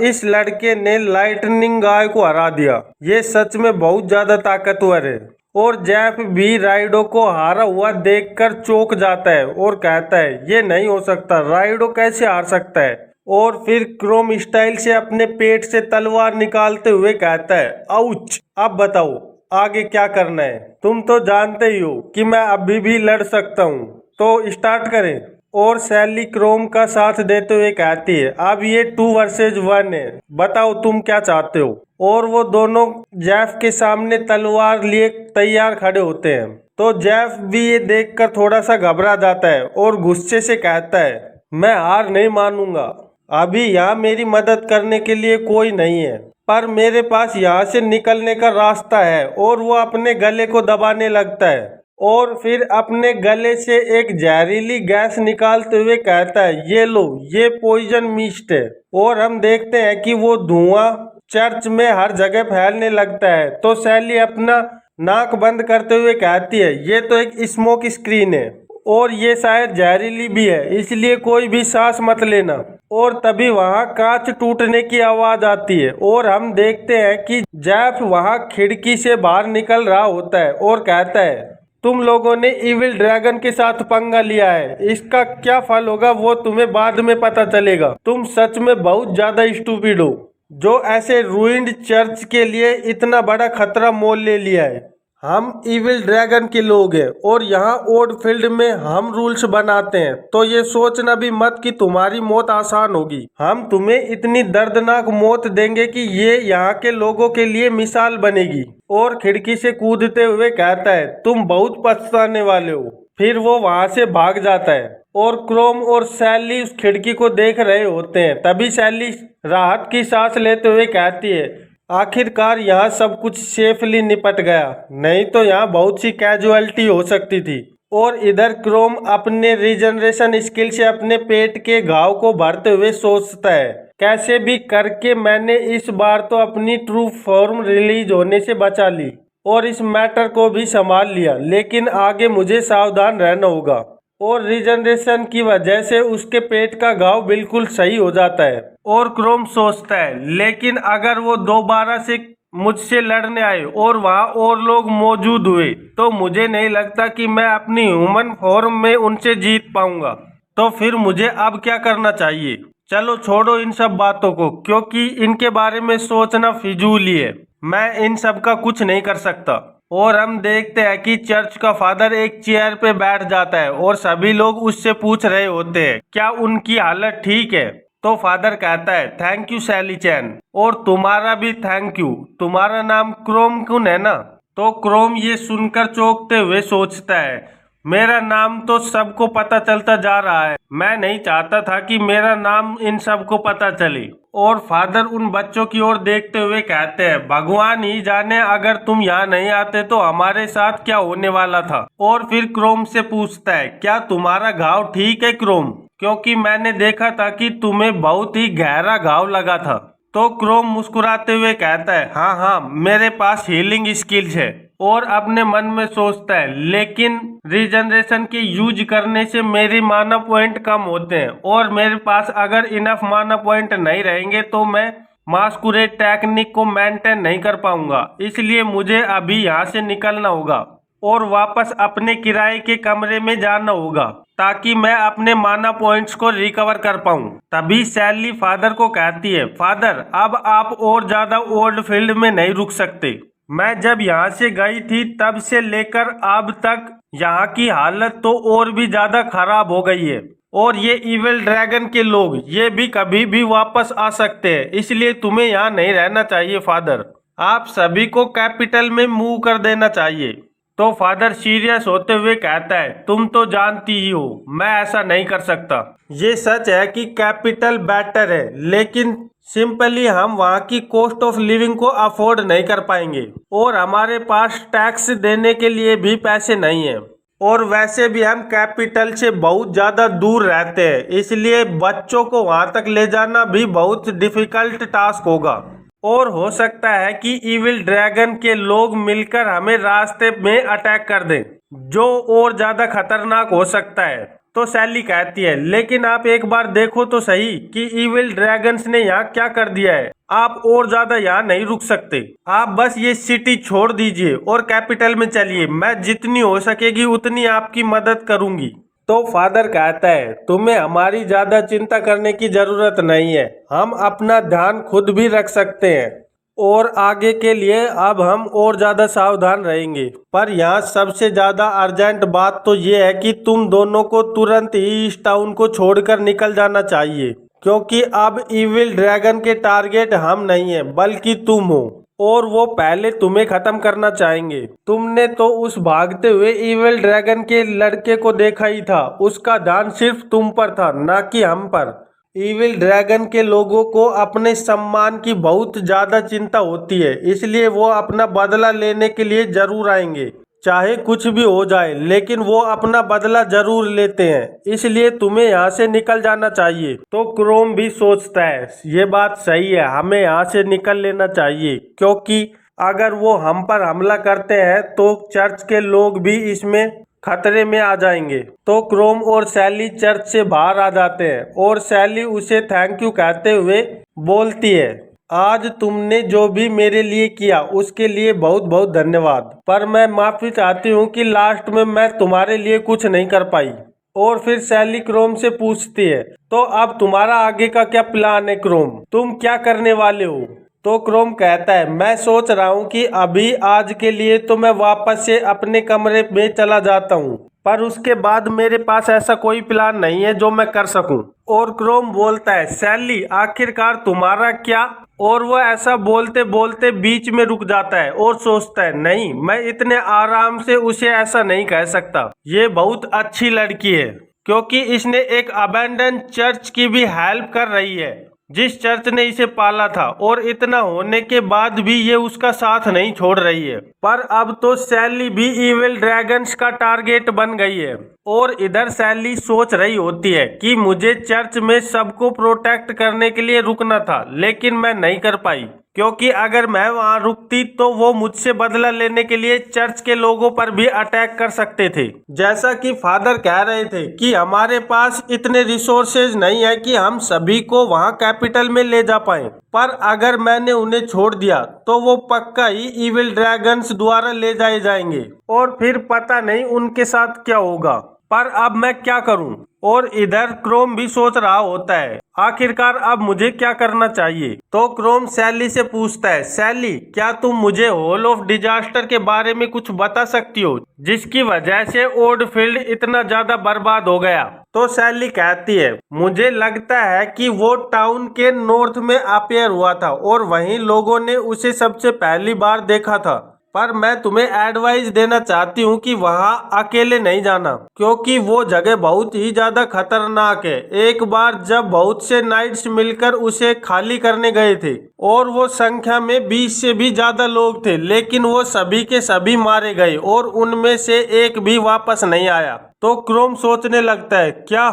इस लड़के ने लाइटनिंग गाय को हरा दिया, ये सच में बहुत ज्यादा ताकतवर है। और जेफ भी राइडो को हारा हुआ देखकर चौंक जाता है और कहता है ये नहीं हो सकता, राइडो कैसे हार सकता है? और फिर क्रोम स्टाइल से अपने पेट से तलवार निकालते हुए कहता है आउच, अब बताओ आगे क्या करना है? तुम तो जानते ही हो कि मैं अभी भी लड़ सकता हूँ, तो स्टार्ट करें। और सैली क्रोम का साथ देते हुए कहती है अब ये 2 वर्सेज 1 है, बताओ तुम क्या चाहते हो? और वो दोनों जेफ के सामने तलवार लिए तैयार खड़े होते हैं। तो जेफ भी ये देखकर थोड़ा सा घबरा जाता है और गुस्से से कहता है मैं हार नहीं मानूंगा, अभी यहाँ मेरी मदद करने के लिए कोई नहीं है, पर मेरे पास यहाँ से निकलने का रास्ता है। और वो अपने गले को दबाने लगता है और फिर अपने गले से एक जहरीली गैस निकालते हुए कहता है ये लो, ये पॉइजन मिस्ट है। और हम देखते हैं कि वो धुआं चर्च में हर जगह फैलने लगता है। तो सैली अपना नाक बंद करते हुए कहती है ये तो एक स्मोक स्क्रीन है और ये शायद जहरीली भी है, इसलिए कोई भी सांस मत लेना। और तभी वहाँ कांच टूटने की आवाज आती है और हम देखते हैं कि जेफ वहाँ खिड़की से बाहर निकल रहा होता है और कहता है तुम लोगों ने इविल ड्रैगन के साथ पंगा लिया है, इसका क्या फल होगा वो तुम्हें बाद में पता चलेगा। तुम सच में बहुत ज्यादा स्टूपिड हो जो ऐसे रूइंड चर्च के लिए इतना बड़ा खतरा मोल ले लिया है। हम इविल ड्रैगन के लोग हैं और यहाँ ओड फील्ड में हम रूल्स बनाते हैं, तो ये सोचना भी मत कि तुम्हारी मौत आसान होगी। हम तुम्हें इतनी दर्दनाक मौत देंगे कि ये यहाँ के लोगों के लिए मिसाल बनेगी। और खिड़की से कूदते हुए कहता है, तुम बहुत पछताने वाले हो। फिर वो वहां से भाग जाता है और क्रोम और सैली उस खिड़की को देख रहे होते हैं। तभी सैली राहत की सांस लेते हुए कहती है, आखिरकार यहाँ सब कुछ सेफली निपट गया, नहीं तो यहाँ बहुत सी कैजुअलिटी हो सकती थी। और इधर क्रोम अपने रीजनरेशन स्किल से अपने पेट के घाव को भरते हुए सोचता है, कैसे भी करके मैंने इस बार तो अपनी ट्रू फॉर्म रिलीज होने से बचा ली और इस मैटर को भी संभाल लिया, लेकिन आगे मुझे सावधान रहना होगा। और रीजनरेशन की वजह से उसके पेट का घाव बिल्कुल सही हो जाता है। और क्रोम सोचता है, लेकिन अगर वो दोबारा से मुझसे लड़ने आए और वहाँ और लोग मौजूद हुए तो मुझे नहीं लगता कि मैं अपनी ह्यूमन फॉर्म में उनसे जीत पाऊंगा। तो फिर मुझे अब क्या करना चाहिए? चलो छोड़ो इन सब बातों को, क्योंकि इनके बारे में सोचना फिजूल ही है। मैं इन सब का कुछ नहीं कर सकता। और हम देखते हैं कि चर्च का फादर एक चेयर पे बैठ जाता है और सभी लोग उससे पूछ रहे होते हैं क्या उनकी हालत ठीक है। तो फादर कहता है, थैंक यू सैली चैन, और तुम्हारा भी थैंक यू। तुम्हारा नाम क्रोम कुन है ना? तो क्रोम ये सुनकर चौंकते हुए सोचता है, मेरा नाम तो सबको पता चलता जा रहा है, मैं नहीं चाहता था कि मेरा नाम इन सबको पता चले। और फादर उन बच्चों की ओर देखते हुए कहते हैं, भगवान ही जाने अगर तुम यहाँ नहीं आते तो हमारे साथ क्या होने वाला था। और फिर क्रोम से पूछता है, क्या तुम्हारा घाव ठीक है क्रोम? क्योंकि मैंने देखा था कि तुम्हें बहुत ही गहरा घाव लगा था। तो क्रोम मुस्कुराते हुए कहता है, हाँ हाँ, मेरे पास हीलिंग स्किल्स है। और अपने मन में सोचता है, लेकिन रीजनरेशन के यूज करने से मेरी माना पॉइंट कम होते हैं और मेरे पास अगर इनफ माना पॉइंट नहीं रहेंगे तो मैं मास्कुरेड टेक्निक को मेंटेन नहीं कर पाऊंगा। इसलिए मुझे अभी यहाँ से निकलना होगा और वापस अपने किराए के कमरे में जाना होगा ताकि मैं अपने माना पॉइंट्स को रिकवर कर पाऊं। तभी सैली फादर को कहती है, फादर अब आप और ज्यादा ओल्ड फील्ड में नहीं रुक सकते। मैं जब यहाँ से गई थी तब से लेकर अब तक यहाँ की हालत तो और भी ज्यादा खराब हो गई है और ये इविल ड्रैगन के लोग ये भी कभी भी वापस आ सकते हैं, इसलिए तुम्हें यहाँ नहीं रहना चाहिए फादर। आप सभी को कैपिटल में मूव कर देना चाहिए। तो फादर सीरियस होते हुए कहता है, तुम तो जानती ही हो मैं ऐसा नहीं कर सकता। ये सच है कि कैपिटल बेटर है, लेकिन सिंपली हम वहाँ की कॉस्ट ऑफ लिविंग को अफोर्ड नहीं कर पाएंगे और हमारे पास टैक्स देने के लिए भी पैसे नहीं है। और वैसे भी हम कैपिटल से बहुत ज़्यादा दूर रहते हैं, इसलिए बच्चों को वहाँ तक ले जाना भी बहुत डिफिकल्ट टास्क होगा। और हो सकता है कि इविल ड्रैगन के लोग मिलकर हमें रास्ते में अटैक कर दें, जो और ज़्यादा खतरनाक हो सकता है। तो सैली कहती है, लेकिन आप एक बार देखो तो सही कि इविल ड्रैगन्स ने यहाँ क्या कर दिया है। आप और ज्यादा यहाँ नहीं रुक सकते। आप बस ये सिटी छोड़ दीजिए और कैपिटल में चलिए। मैं जितनी हो सकेगी उतनी आपकी मदद करूंगी। तो फादर कहता है, तुम्हें हमारी ज्यादा चिंता करने की जरूरत नहीं है, हम अपना ध्यान खुद भी रख सकते हैं और आगे के लिए अब हम और ज्यादा सावधान रहेंगे। पर यहाँ सबसे ज्यादा अर्जेंट बात तो ये है कि तुम दोनों को तुरंत ही इस टाउन को छोड़कर निकल जाना चाहिए, क्योंकि अब इविल ड्रैगन के टारगेट हम नहीं है बल्कि तुम हो और वो पहले तुम्हें खत्म करना चाहेंगे। तुमने तो उस भागते हुए इविल ड्रैगन के लड़के को देखा ही था, उसका ध्यान सिर्फ तुम पर था ना कि हम पर। इविल ड्रैगन के लोगों को अपने सम्मान की बहुत ज्यादा चिंता होती है, इसलिए वो अपना बदला लेने के लिए जरूर आएंगे, चाहे कुछ भी हो जाए, लेकिन वो अपना बदला जरूर लेते हैं। इसलिए तुम्हें यहाँ से निकल जाना चाहिए। तो क्रोम भी सोचता है, ये बात सही है, हमें यहाँ से निकल लेना चाहिए, क्योंकि अगर वो हम पर हमला करते हैं तो चर्च के लोग भी इसमें खतरे में आ जाएंगे। तो क्रोम और सैली चर्च से बाहर आ जाते हैं और सैली उसे थैंक यू कहते हुए बोलती है, आज तुमने जो भी मेरे लिए किया उसके लिए बहुत बहुत धन्यवाद, पर मैं माफी चाहती हूँ कि लास्ट में मैं तुम्हारे लिए कुछ नहीं कर पाई। और फिर सैली क्रोम से पूछती है, तो अब तुम्हारा आगे का क्या प्लान है क्रोम, तुम क्या करने वाले हो? तो क्रोम कहता है मैं सोच रहा हूँ कि अभी आज के लिए तो मैं वापस से अपने कमरे में चला जाता हूँ, पर उसके बाद मेरे पास ऐसा कोई प्लान नहीं है जो मैं कर सकूं। और क्रोम बोलता है सैली आखिरकार तुम्हारा क्या? और वो ऐसा बोलते बोलते बीच में रुक जाता है और सोचता है नहीं, मैं इतने आराम से उसे ऐसा नहीं कह सकता। ये बहुत अच्छी लड़की है क्योंकि इसने एक अबैंडन चर्च की भी हेल्प कर रही है, जिस चर्च ने इसे पाला था, और इतना होने के बाद भी ये उसका साथ नहीं छोड़ रही है। पर अब तो सैली भी इविल ड्रैगन्स का टारगेट बन गई है। और इधर सैली सोच रही होती है कि मुझे चर्च में सबको प्रोटेक्ट करने के लिए रुकना था, लेकिन मैं नहीं कर पाई क्योंकि अगर मैं वहां रुकती तो वो मुझसे बदला लेने के लिए चर्च के लोगों पर भी अटैक कर सकते थे। जैसा कि फादर कह रहे थे कि हमारे पास इतने रिसोर्सेज नहीं है कि हम सभी को वहां कैपिटल में ले जा पाए, पर अगर मैंने उन्हें छोड़ दिया तो वो पक्का ही इविल ड्रैगन्स द्वारा ले जाए जाएंगे और फिर पता नहीं उनके साथ क्या होगा। पर अब मैं क्या करूं? और इधर क्रोम भी सोच रहा होता है आखिरकार अब मुझे क्या करना चाहिए। तो क्रोम सैली से पूछता है सैली क्या तुम मुझे हॉल ऑफ डिजास्टर के बारे में कुछ बता सकती हो जिसकी वजह से ओल्डफील्ड इतना ज्यादा बर्बाद हो गया? तो सैली कहती है मुझे लगता है कि वो टाउन के नॉर्थ में अपेयर हुआ था और वहीं लोगों ने उसे सबसे पहली बार देखा था, पर मैं तुम्हें एडवाइस देना चाहती हूँ कि वहाँ अकेले नहीं जाना क्योंकि वो जगह बहुत ही ज्यादा खतरनाक है। एक बार जब बहुत से नाइट्स मिलकर उसे खाली करने गए थे और वो संख्या में 20 से भी ज्यादा लोग थे, लेकिन वो सभी के सभी मारे गए और उनमें से एक भी वापस नहीं आया। तो क्रोम सोचने लगता है क्या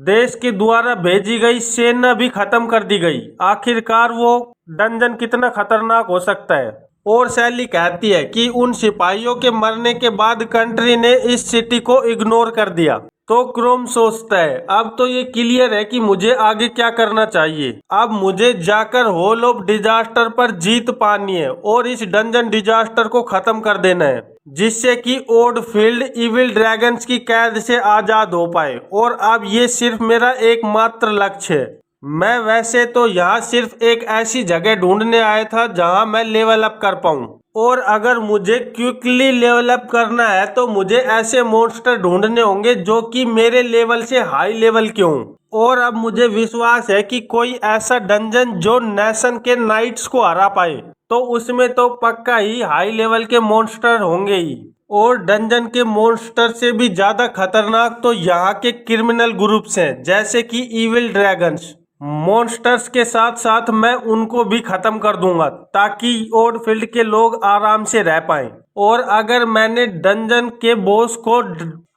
देश के द्वारा भेजी गई सेना भी खत्म कर दी गई? आखिरकार वो डंजन कितना खतरनाक हो सकता है? और सैली कहती है कि उन सिपाहियों के मरने के बाद कंट्री ने इस सिटी को इग्नोर कर दिया। तो क्रोम सोचता है अब तो ये क्लियर है कि मुझे आगे क्या करना चाहिए। अब मुझे जाकर हॉल ऑफ डिजास्टर पर जीत पानी है और इस डंजन डिजास्टर को खत्म कर देना है जिससे कि ओल्डफील्ड इविल ड्रैगन्स की कैद से आजाद हो पाए। और अब ये सिर्फ मेरा एकमात्र लक्ष्य है। मैं वैसे तो यहाँ सिर्फ एक ऐसी जगह ढूंढने आया था जहाँ मैं लेवल अप कर पाऊँ, और अगर मुझे क्विकली लेवल अप करना है तो मुझे ऐसे मॉन्स्टर ढूंढने होंगे जो कि मेरे लेवल से हाई लेवल के हों। और अब मुझे विश्वास है कि कोई ऐसा डंजन जो नेशन के नाइट्स को हरा पाए तो उसमें तो पक्का ही हाई लेवल के मॉन्स्टर होंगे ही। और डंजन के मॉन्स्टर से भी ज्यादा खतरनाक तो यहाँ के क्रिमिनल ग्रुप्स हैं जैसे कि इविल ड्रैगन्स। मॉन्स्टर्स के साथ साथ मैं उनको भी खत्म कर दूंगा ताकि ओल्डफील्ड के लोग आराम से रह पाएं। और अगर मैंने डंजन के बॉस को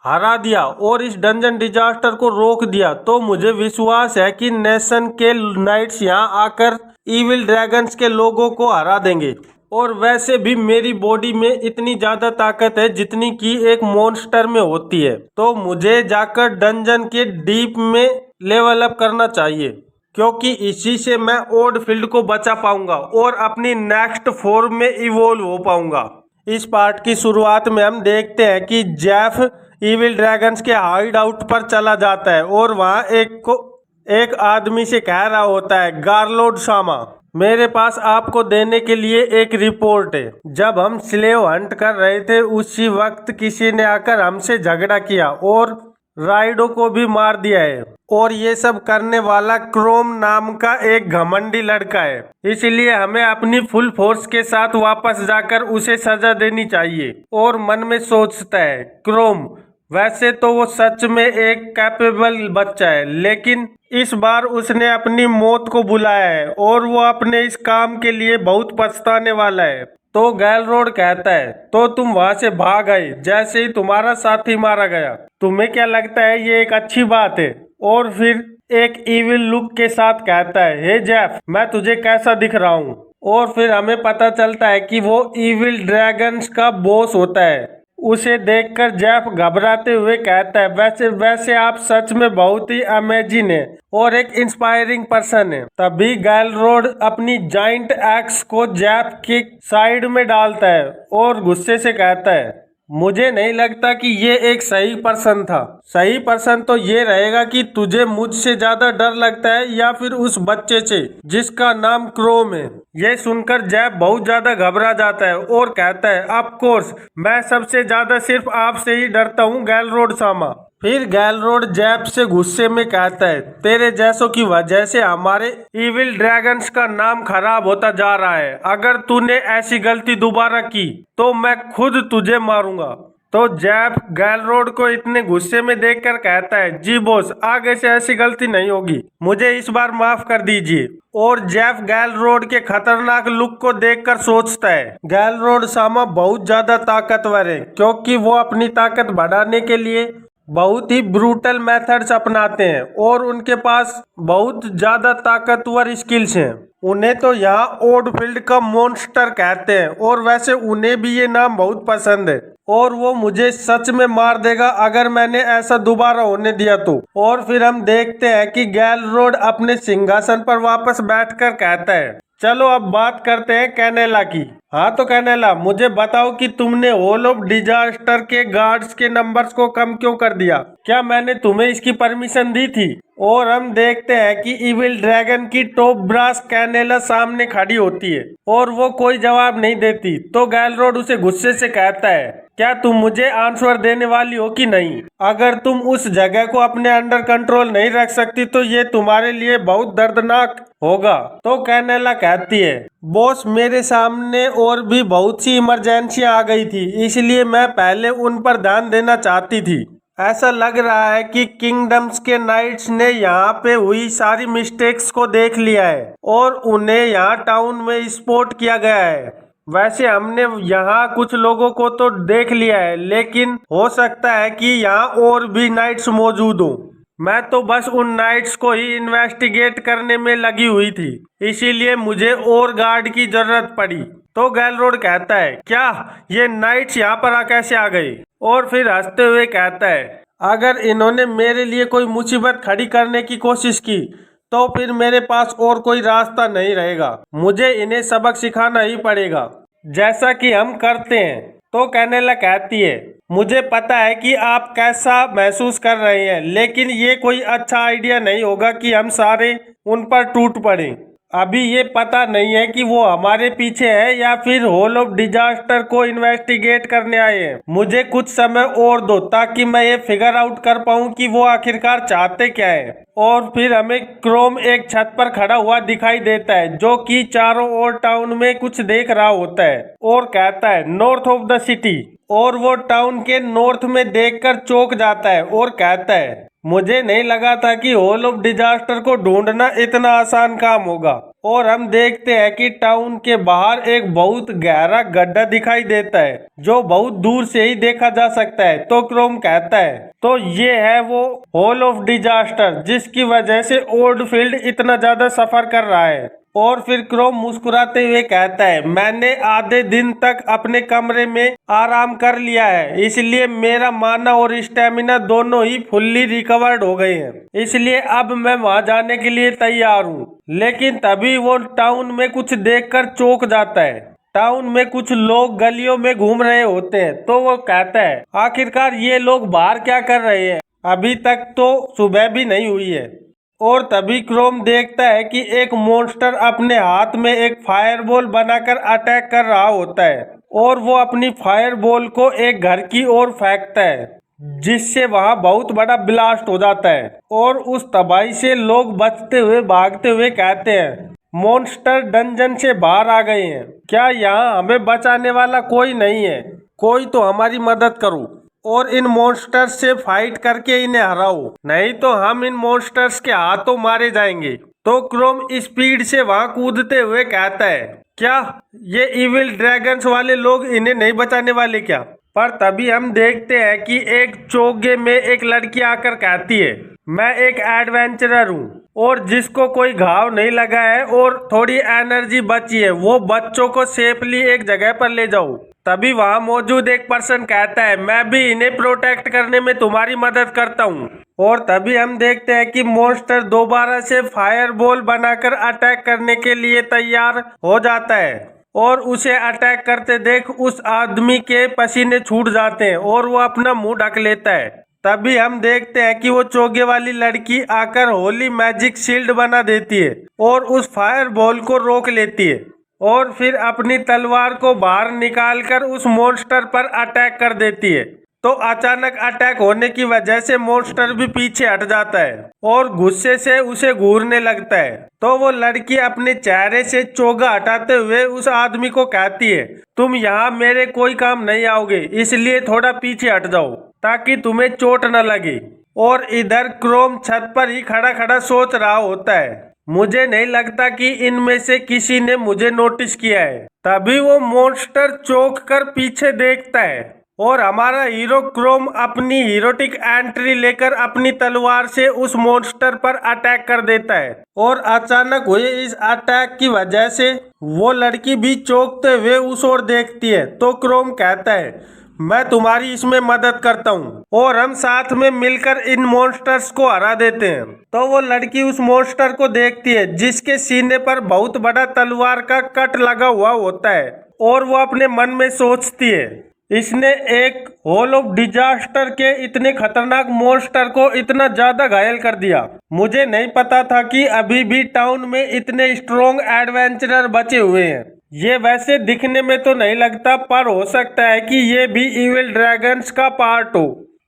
हरा दिया और इस डंजन डिजास्टर को रोक दिया तो मुझे विश्वास है कि नेशन के नाइट्स यहाँ आकर इविल ड्रैगन्स के लोगों को हरा देंगे। और वैसे भी मेरी बॉडी में इतनी ज्यादा ताकत है जितनी कि एक मॉन्स्टर में होती है, तो मुझे जाकर डंजन के डीप में लेवल अप करना चाहिए क्योंकि इसी से मैं ओल्डफील्ड को बचा पाऊंगा और अपनी नेक्स्ट फॉर्म में इवोल्व हो पाऊंगा। इस पार्ट की शुरुआत में हम देखते हैं कि जेफ इविल ड्रैगन्स के हाइड आउट पर चला जाता है और वहाँ एक आदमी से कह रहा होता है गारलोड सामा, मेरे पास आपको देने के लिए एक रिपोर्ट है। जब हम स्लेव हंट कर रहे थे उसी वक्त किसी ने आकर हमसे झगड़ा किया और राइडो को भी मार दिया है, और ये सब करने वाला क्रोम नाम का एक घमंडी लड़का है, इसलिए हमें अपनी फुल फोर्स के साथ वापस जाकर उसे सजा देनी चाहिए। और मन में सोचता है क्रोम वैसे तो वो सच में एक कैपेबल बच्चा है, लेकिन इस बार उसने अपनी मौत को बुलाया है और वो अपने इस काम के लिए बहुत पछताने वाला है। तो गैलरोड कहता है तो तुम वहां से भाग आए जैसे ही तुम्हारा साथी मारा गया, तुम्हें क्या लगता है ये एक अच्छी बात है? और फिर एक इविल लुक के साथ कहता है हे जेफ, मैं तुझे कैसा दिख रहा हूँ? और फिर हमें पता चलता है कि वो इविल ड्रैगन्स का बॉस होता है। उसे देखकर जेफ घबराते हुए कहता है वैसे आप सच में बहुत ही अमेजिंग है और एक इंस्पायरिंग पर्सन है। तभी गैलरोड अपनी जाइंट एक्स को जेफ की साइड में डालता है और गुस्से से कहता है मुझे नहीं लगता कि ये एक सही प्रश्न था। सही प्रश्न तो ये रहेगा कि तुझे मुझसे ज्यादा डर लगता है या फिर उस बच्चे से जिसका नाम क्रोम है। ये सुनकर जैब बहुत ज्यादा घबरा जाता है और कहता है, ऑफ कोर्स मैं सबसे ज्यादा सिर्फ आपसे ही डरता हूँ गैलरोड सामा। फिर गैलरोड जैब से गुस्से में कहता है, तेरे जैसों की वजह से हमारे इविल ड्रैगन्स का नाम खराब होता जा रहा है। अगर तूने ऐसी गलती दोबारा की तो मैं खुद तुझे मारूंगा। तो जैब गैलरोड को इतने गुस्से में देखकर कहता है, जी बॉस, आगे से ऐसी गलती नहीं होगी, मुझे इस बार माफ कर दीजिए। और जैब गैलरोड के खतरनाक लुक को देखकर सोचता है, गैलरोड सामा बहुत ज्यादा ताकतवर है, क्योंकि वो अपनी ताकत बढ़ाने के लिए बहुत ही ब्रूटल मेथड्स अपनाते हैं और उनके पास बहुत ज्यादा ताकतवर स्किल्स हैं। उन्हें तो यहाँ ओडफील्ड का मॉन्स्टर कहते हैं और वैसे उन्हें भी ये नाम बहुत पसंद है और वो मुझे सच में मार देगा अगर मैंने ऐसा दोबारा होने दिया तो। और फिर हम देखते हैं कि गैलरोड अपने सिंहासन पर वापस बैठकर कहता है, चलो अब बात करते हैं कैनेला की। हाँ तो कैनेला, मुझे बताओ कि तुमने होल ऑफ डिजास्टर के गार्ड्स के नंबर्स को कम क्यों कर दिया? क्या मैंने तुम्हें इसकी परमिशन दी थी? और हम देखते हैं कि इविल ड्रैगन की टॉप ब्रास कैनेला सामने खड़ी होती है और वो कोई जवाब नहीं देती। तो गैलरोड उसे गुस्से से कहता है, क्या तुम मुझे आंसर देने वाली हो कि नहीं? अगर तुम उस जगह को अपने अंडर कंट्रोल नहीं रख सकती तो ये तुम्हारे लिए बहुत दर्दनाक होगा। तो कैनेला कहती है, बॉस, मेरे सामने और भी बहुत सी इमरजेंसियां आ गई थी, इसलिए मैं पहले उन पर ध्यान देना चाहती थी। ऐसा लग रहा है कि किंगडम्स के नाइट्स ने यहाँ पे हुई सारी मिस्टेक्स को देख लिया है और उन्हें यहाँ टाउन में स्पॉट किया गया है। वैसे हमने यहाँ कुछ लोगों को तो देख लिया है, लेकिन हो सकता है कि यहाँ और भी नाइट्स मौजूद हों। मैं तो बस उन नाइट्स को ही इन्वेस्टिगेट करने में लगी हुई थी, इसीलिए मुझे और गार्ड की जरूरत पड़ी। तो गैलरोड कहता है, क्या ये नाइट्स यहाँ पर कैसे आ गई? और फिर हंसते हुए कहता है, अगर इन्होंने मेरे लिए कोई मुसीबत खड़ी करने की कोशिश की तो फिर मेरे पास और कोई रास्ता नहीं रहेगा, मुझे इन्हें सबक सिखाना ही पड़ेगा, जैसा कि हम करते हैं। तो कैनेला कहती है, मुझे पता है कि आप कैसा महसूस कर रहे हैं, लेकिन ये कोई अच्छा आइडिया नहीं होगा कि हम सारे उन पर टूट पड़े। अभी ये पता नहीं है कि वो हमारे पीछे है या फिर होल ऑफ डिजास्टर को इन्वेस्टिगेट करने आए हैं। मुझे कुछ समय और दो ताकि मैं ये फिगर आउट कर पाऊँ कि वो आखिरकार चाहते क्या है। और फिर हमें क्रोम एक छत पर खड़ा हुआ दिखाई देता है, जो कि चारों ओर टाउन में कुछ देख रहा होता है और कहता है, नॉर्थ ऑफ द सिटी। और वो टाउन के नॉर्थ में देखकर चौंक जाता है और कहता है, मुझे नहीं लगा था कि होल ऑफ डिजास्टर को ढूंढना इतना आसान काम होगा। और हम देखते हैं कि टाउन के बाहर एक बहुत गहरा गड्ढा दिखाई देता है जो बहुत दूर से ही देखा जा सकता है। तो क्रोम कहता है, तो ये है वो होल ऑफ डिजास्टर जिसकी वजह से ओल्डफील्ड इतना ज्यादा सफर कर रहा है। और फिर क्रोम मुस्कुराते हुए कहता है, मैंने आधे दिन तक अपने कमरे में आराम कर लिया है, इसलिए मेरा माना और स्टेमिना दोनों ही फुल्ली रिकवर्ड हो गए हैं, इसलिए अब मैं वहां जाने के लिए तैयार हूँ। लेकिन तभी वो टाउन में कुछ देखकर चौंक जाता है। टाउन में कुछ लोग गलियों में घूम रहे होते हैं। तो वो कहता है, आखिरकार ये लोग बाहर क्या कर रहे हैं? अभी तक तो सुबह भी नहीं हुई है। और तभी क्रोम देखता है कि एक मॉन्स्टर अपने हाथ में एक फायरबॉल बनाकर अटैक कर रहा होता है और वो अपनी फायरबॉल को एक घर की ओर फेंकता है, जिससे वहां बहुत बड़ा ब्लास्ट हो जाता है। और उस तबाही से लोग बचते हुए भागते हुए कहते हैं, मॉन्स्टर डंजन से बाहर आ गए हैं, क्या यहाँ हमें बचाने वाला कोई नहीं है? कोई तो हमारी मदद करो और इन मॉन्स्टर्स से फाइट करके इन्हें हराओ, नहीं तो हम इन मॉन्स्टर्स के हाथों मारे जाएंगे। तो क्रोम स्पीड से वहां कूदते हुए कहता है, क्या ये इविल ड्रैगन्स वाले लोग इन्हें नहीं बचाने वाले क्या? पर तभी हम देखते हैं कि एक चोगे में एक लड़की आकर कहती है, मैं एक एडवेंचरर हूँ और जिसको कोई घाव नहीं लगा है और थोड़ी एनर्जी बची है, वो बच्चों को सेफली एक जगह पर ले जाओ। तभी वहां मौजूद एक पर्सन कहता है, मैं भी इन्हें प्रोटेक्ट करने में तुम्हारी मदद करता हूँ। और तभी हम देखते हैं कि मॉन्स्टर दोबारा से फायर बॉल बनाकर अटैक करने के लिए तैयार हो जाता है और उसे अटैक करते देख उस आदमी के पसीने छूट जाते हैं और वो अपना मुंह ढक लेता है। तभी हम देखते हैं कि वो चोगे वाली लड़की आकर होली मैजिक शील्ड बना देती है और उस फायर बॉल को रोक लेती है और फिर अपनी तलवार को बाहर निकालकर उस मॉन्स्टर पर अटैक कर देती है। तो अचानक अटैक होने की वजह से मॉन्स्टर भी पीछे हट जाता है और गुस्से से उसे घूरने लगता है। तो वो लड़की अपने चेहरे से चोगा हटाते हुए उस आदमी को कहती है, तुम यहाँ मेरे कोई काम नहीं आओगे, इसलिए थोड़ा पीछे हट जाओ ताकि तुम्हें चोट न लगे। और इधर क्रोम छत पर ही खड़ा खड़ा सोच रहा होता है, मुझे नहीं लगता कि इनमें से किसी ने मुझे नोटिस किया है। तभी वो मॉन्स्टर चौंक कर पीछे देखता है और हमारा हीरो क्रोम अपनी हीरोटिक एंट्री लेकर अपनी तलवार से उस मॉन्स्टर पर अटैक कर देता है। और अचानक हुए इस अटैक की वजह से वो लड़की भी चौंकते हुए उस ओर देखती है। तो क्रोम कहता है, मैं तुम्हारी इसमें मदद करता हूँ और हम साथ में मिलकर इन मॉन्स्टर्स को हरा देते हैं। तो वो लड़की उस मॉन्स्टर को देखती है जिसके सीने पर बहुत बड़ा तलवार का कट लगा हुआ होता है और वो अपने मन में सोचती है, इसने एक होल ऑफ डिजास्टर के इतने खतरनाक मॉन्स्टर को इतना ज्यादा घायल कर दिया। मुझे नहीं पता था कि अभी भी टाउन में इतने स्ट्रॉन्ग एडवेंचरर बचे हुए हैं। ये वैसे दिखने में तो नहीं लगता, पर हो सकता है कि ये भी इविल ड्रैगन्स का पार्ट हो।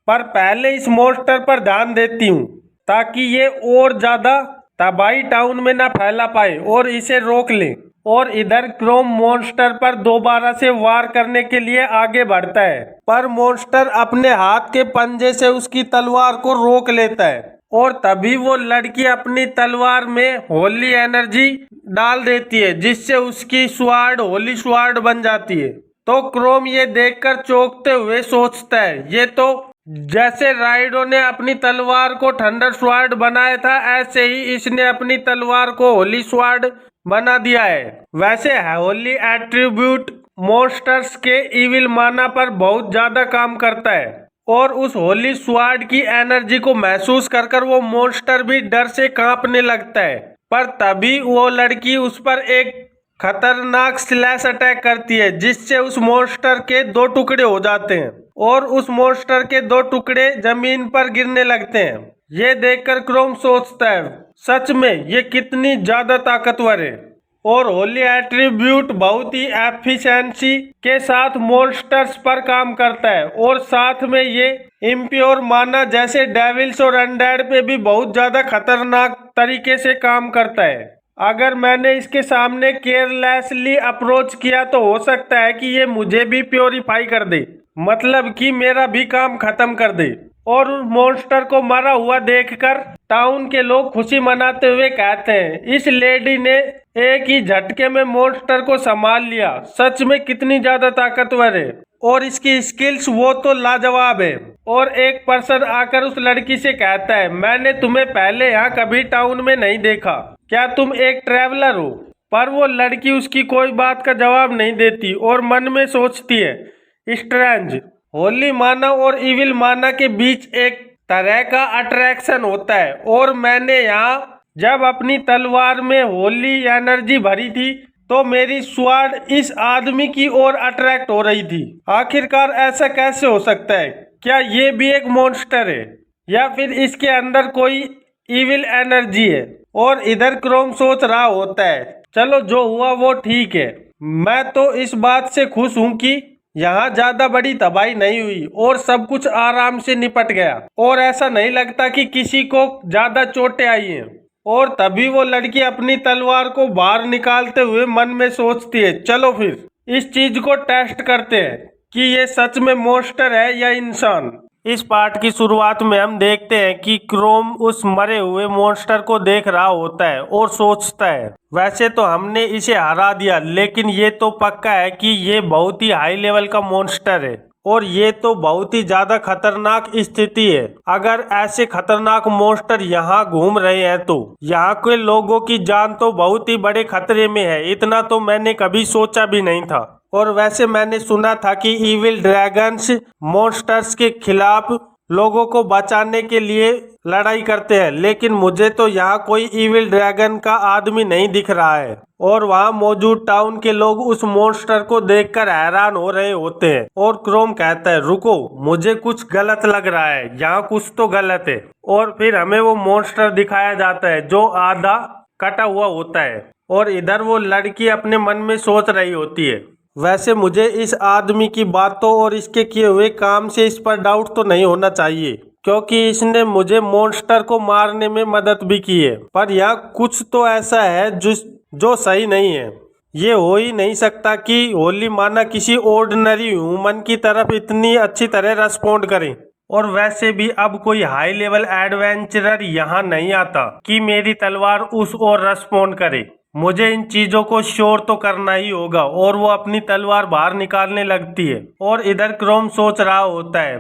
पर पहले इस मॉन्स्टर पर ध्यान देती हूँ ताकि ये और ज्यादा तबाही टाउन में ना फैला पाए और इसे रोक ले। और इधर क्रोम मॉन्स्टर पर दोबारा से वार करने के लिए आगे बढ़ता है, पर मॉन्स्टर अपने हाथ के पंजे से उसकी तलवार को रोक लेता है। और तभी वो लड़की अपनी तलवार में होली एनर्जी डाल देती है जिससे उसकी स्वार्ड होली स्वार्ड बन जाती है। तो क्रोम ये देखकर चौंकते हुए सोचता है, ये तो जैसे राइडो ने अपनी तलवार को थंडर स्वार्ड बनाया था, ऐसे ही इसने अपनी तलवार को होली स्वार्ड बना दिया है। वैसे होली एट्रीब्यूट मॉन्स्टर्स के इविल माना पर बहुत ज्यादा काम करता है और उस होली स्वार्ड की एनर्जी को महसूस कर वो मॉन्स्टर भी डर से कांपने लगता है। पर तभी वो लड़की उस पर एक खतरनाक स्लैश अटैक करती है जिससे उस मॉन्स्टर के 2 टुकड़े हो जाते हैं और उस मॉन्स्टर के 2 टुकड़े जमीन पर गिरने लगते हैं। ये देखकर क्रोम सोचता है, सच में ये कितनी ज्यादा ताकतवर है। और होली एट्रीब्यूट बहुत ही एफिशिएंसी के साथ मॉन्स्टर्स पर काम करता है और साथ में ये इम्प्योर माना जैसे डेविल्स और अनडेड पे भी बहुत ज्यादा खतरनाक तरीके से काम करता है। अगर मैंने इसके सामने केयरलेसली अप्रोच किया तो हो सकता है कि ये मुझे भी प्योरीफाई कर दे, मतलब कि मेरा भी काम खत्म कर दे। और उस मॉन्स्टर को मरा हुआ देखकर टाउन के लोग खुशी मनाते हुए कहते हैं, इस लेडी ने एक ही झटके में मॉन्स्टर को संभाल लिया, सच में कितनी ज्यादा ताकतवर है और इसकी स्किल्स वो तो लाजवाब है। और एक पर्सन आकर उस लड़की से कहता है, मैंने तुम्हें पहले यहाँ कभी टाउन में नहीं देखा, क्या तुम एक ट्रैवलर हो? पर वो लड़की उसकी कोई बात का जवाब नहीं देती और मन में सोचती है, स्ट्रेंज, होली माना और इविल माना के बीच एक तरह का अट्रैक्शन होता है और मैंने यहाँ जब अपनी तलवार में होली एनर्जी भरी थी तो मेरी स्वार्ड इस आदमी की ओर अट्रैक्ट हो रही थी। आखिरकार ऐसा कैसे हो सकता है? क्या ये भी एक मॉन्स्टर है या फिर इसके अंदर कोई इविल एनर्जी है? और इधर क्रोम सोच रहा होता है, चलो जो हुआ वो ठीक है, मैं तो इस बात से खुश हूँ कि यहाँ ज्यादा बड़ी तबाही नहीं हुई और सब कुछ आराम से निपट गया और ऐसा नहीं लगता कि किसी को ज्यादा चोटें आई हैं। और तभी वो लड़की अपनी तलवार को बाहर निकालते हुए मन में सोचती है, चलो फिर इस चीज को टेस्ट करते हैं कि ये सच में मॉन्स्टर है या इंसान। इस पार्ट की शुरुआत में हम देखते हैं कि क्रोम उस मरे हुए मॉन्स्टर को देख रहा होता है और सोचता है, वैसे तो हमने इसे हरा दिया, लेकिन ये तो पक्का है कि ये बहुत ही हाई लेवल का मॉन्स्टर है और ये तो बहुत ही ज्यादा खतरनाक स्थिति है। अगर ऐसे खतरनाक मॉन्स्टर यहाँ घूम रहे हैं तो यहाँ के लोगों की जान तो बहुत ही बड़े खतरे में है, इतना तो मैंने कभी सोचा भी नहीं था। और वैसे मैंने सुना था कि इविल ड्रैगन्स मॉन्स्टर्स के खिलाफ लोगों को बचाने के लिए लड़ाई करते हैं, लेकिन मुझे तो यहाँ कोई इविल ड्रैगन का आदमी नहीं दिख रहा है। और वहाँ मौजूद टाउन के लोग उस मॉन्स्टर को देखकर हैरान हो रहे होते हैं। और क्रोम कहता है रुको, मुझे कुछ गलत लग रहा है, यहाँ कुछ तो गलत है। और फिर हमें वो मॉन्स्टर दिखाया जाता है जो आधा कटा हुआ होता है और इधर वो लड़की अपने मन में सोच रही होती है, वैसे मुझे इस आदमी की बातों और इसके किए हुए काम से इस पर डाउट तो नहीं होना चाहिए, क्योंकि इसने मुझे मॉन्स्टर को मारने में मदद भी की है। पर यहाँ कुछ तो ऐसा है जो सही नहीं है। ये हो ही नहीं सकता कि होली माना किसी ऑर्डिनरी ह्यूमन की तरफ इतनी अच्छी तरह रेस्पॉन्ड करे। और वैसे भी अब कोई हाई लेवल एडवेंचरर यहाँ नहीं आता कि मेरी तलवार उस ओर रेस्पॉन्ड करे। मुझे इन चीजों को श्योर तो करना ही होगा। और वो अपनी तलवार बाहर निकालने लगती है। और इधर क्रोम सोच रहा होता है,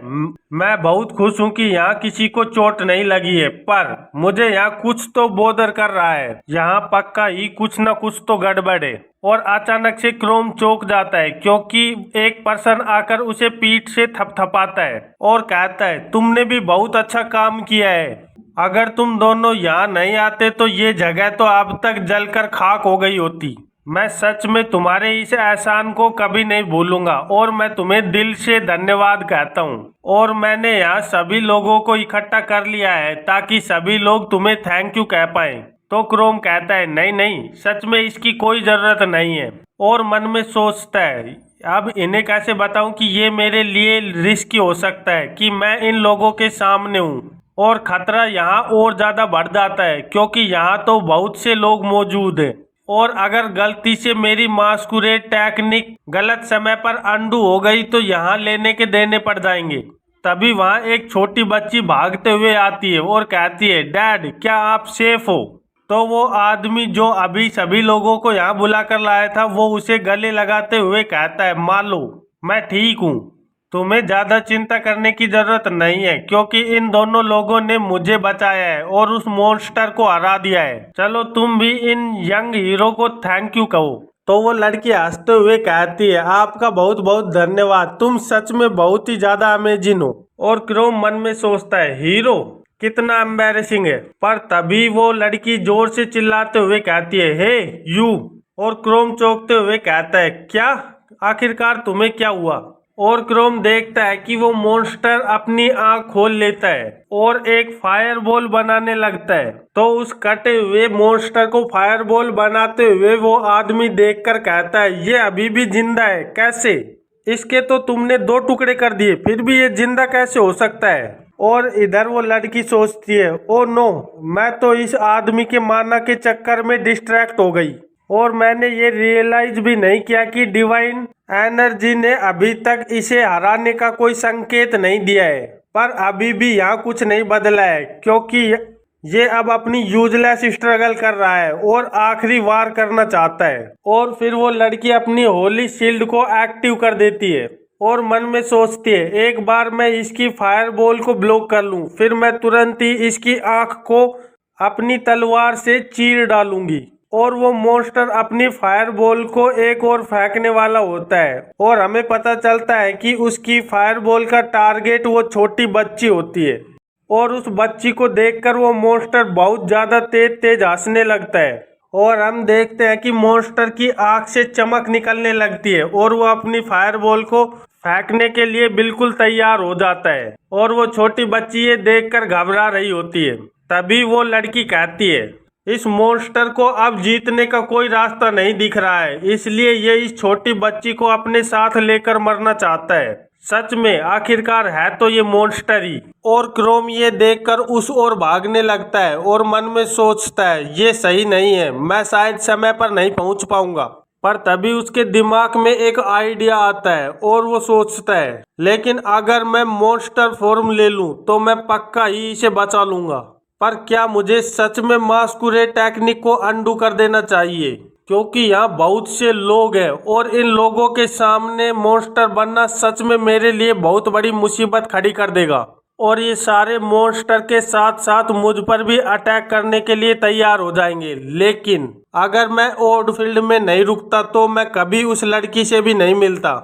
मैं बहुत खुश हूँ कि यहाँ किसी को चोट नहीं लगी है, पर मुझे यहाँ कुछ तो बोदर कर रहा है, यहाँ पक्का ही कुछ न कुछ तो गड़बड़ है। और अचानक से क्रोम चौंक जाता है क्योंकि एक पर्सन आकर उसे पीठ से थपथपाता है और कहता है तुमने भी बहुत अच्छा काम किया है, अगर तुम दोनों यहाँ नहीं आते तो ये जगह तो अब तक जलकर खाक हो गई होती। मैं सच में तुम्हारे इस एहसान को कभी नहीं भूलूंगा और मैं तुम्हें दिल से धन्यवाद कहता हूँ। और मैंने यहाँ सभी लोगों को इकट्ठा कर लिया है ताकि सभी लोग तुम्हें थैंक यू कह पाए। तो क्रोम कहता है नहीं नहीं, सच में इसकी कोई जरूरत नहीं है। और मन में सोचता है अब इन्हें कैसे बताऊं कि ये मेरे लिए रिस्की हो सकता है कि मैं इन लोगों के सामने हूँ। और खतरा यहाँ और ज्यादा बढ़ जाता है क्योंकि यहाँ तो बहुत से लोग मौजूद हैं। और अगर गलती से मेरी मास्कुरेड टेक्निक गलत समय पर अंडू हो गई तो यहाँ लेने के देने पड़ जाएंगे। तभी वहाँ एक छोटी बच्ची भागते हुए आती है और कहती है डैड क्या आप सेफ हो। तो वो आदमी जो अभी सभी लोगों को यहाँ बुला कर लाया था वो उसे गले लगाते हुए कहता है मालो मैं ठीक हूँ, तुम्हें ज्यादा चिंता करने की जरूरत नहीं है क्योंकि इन दोनों लोगों ने मुझे बचाया है और उस मॉन्स्टर को हरा दिया है। चलो तुम भी इन यंग हीरो को थैंक यू कहो। तो वो लड़की हंसते हुए कहती है आपका बहुत बहुत धन्यवाद, तुम सच में बहुत ही ज्यादा अमेजिंग हो। और क्रोम मन में सोचता है हीरो कितना एम्बैरेसिंग है। पर तभी वो लड़की जोर से चिल्लाते हुए कहती है हे यू। और क्रोम चौंकते हुए कहता है क्या, आखिरकार तुम्हें क्या हुआ। और क्रोम देखता है कि वो मॉन्स्टर अपनी आंख खोल लेता है और एक फायरबॉल बनाने लगता है। तो उस कटे हुए मॉन्स्टर को फायरबॉल बनाते हुए वो आदमी देखकर कहता है ये अभी भी जिंदा है, कैसे, इसके तो तुमने 2 टुकड़े कर दिए, फिर भी ये जिंदा कैसे हो सकता है। और इधर वो लड़की सोचती है ओ नो, मैं तो इस आदमी के माना के चक्कर में डिस्ट्रैक्ट हो गई और मैंने ये रियलाइज भी नहीं किया कि डिवाइन एनर्जी ने अभी तक इसे हराने का कोई संकेत नहीं दिया है। पर अभी भी यहाँ कुछ नहीं बदला है क्योंकि ये अब अपनी यूजलेस स्ट्रगल कर रहा है और आखिरी वार करना चाहता है। और फिर वो लड़की अपनी होली शील्ड को एक्टिव कर देती है और मन में सोचती है एक बार मैं इसकी फायरबॉल को ब्लॉक कर लूं, फिर मैं तुरंत ही इसकी आंख को अपनी तलवार से चीर डालूंगी। और वो मॉन्स्टर अपनी फायरबॉल को एक और फेंकने वाला होता है और हमें पता चलता है कि उसकी फायरबॉल का टारगेट वो छोटी बच्ची होती है। और उस बच्ची को देखकर वो मॉन्स्टर बहुत ज्यादा तेज तेज हंसने लगता है और हम देखते हैं कि मॉन्स्टर की आंख से चमक निकलने लगती है और वो अपनी फायरबॉल को फेंकने के लिए बिल्कुल तैयार हो जाता है। और वो छोटी बच्ची ये देखकर घबरा रही होती है। तभी वो लड़की कहती है इस मॉन्स्टर को अब जीतने का कोई रास्ता नहीं दिख रहा है, इसलिए ये इस छोटी बच्ची को अपने साथ लेकर मरना चाहता है। सच में आखिरकार है तो ये मॉन्स्टर ही। और क्रोम ये देखकर उस ओर भागने लगता है और मन में सोचता है ये सही नहीं है, मैं शायद समय पर नहीं पहुंच पाऊंगा। पर तभी उसके दिमाग में एक आइडिया आता है और वो सोचता है लेकिन अगर मैं मॉन्स्टर फॉर्म ले लूं तो मैं पक्का ही इसे बचा लूंगा। पर क्या मुझे सच में मास्कुरेड टेक्निक को अंडू कर देना चाहिए क्योंकि यहाँ बहुत से लोग हैं और इन लोगों के सामने मॉन्स्टर बनना सच में मेरे लिए बहुत बड़ी मुसीबत खड़ी कर देगा और ये सारे मॉन्स्टर के साथ साथ मुझ पर भी अटैक करने के लिए तैयार हो जाएंगे। लेकिन अगर मैं ओल्ड फील्ड में नहीं रुकता तो मैं कभी उस लड़की से भी नहीं मिलता।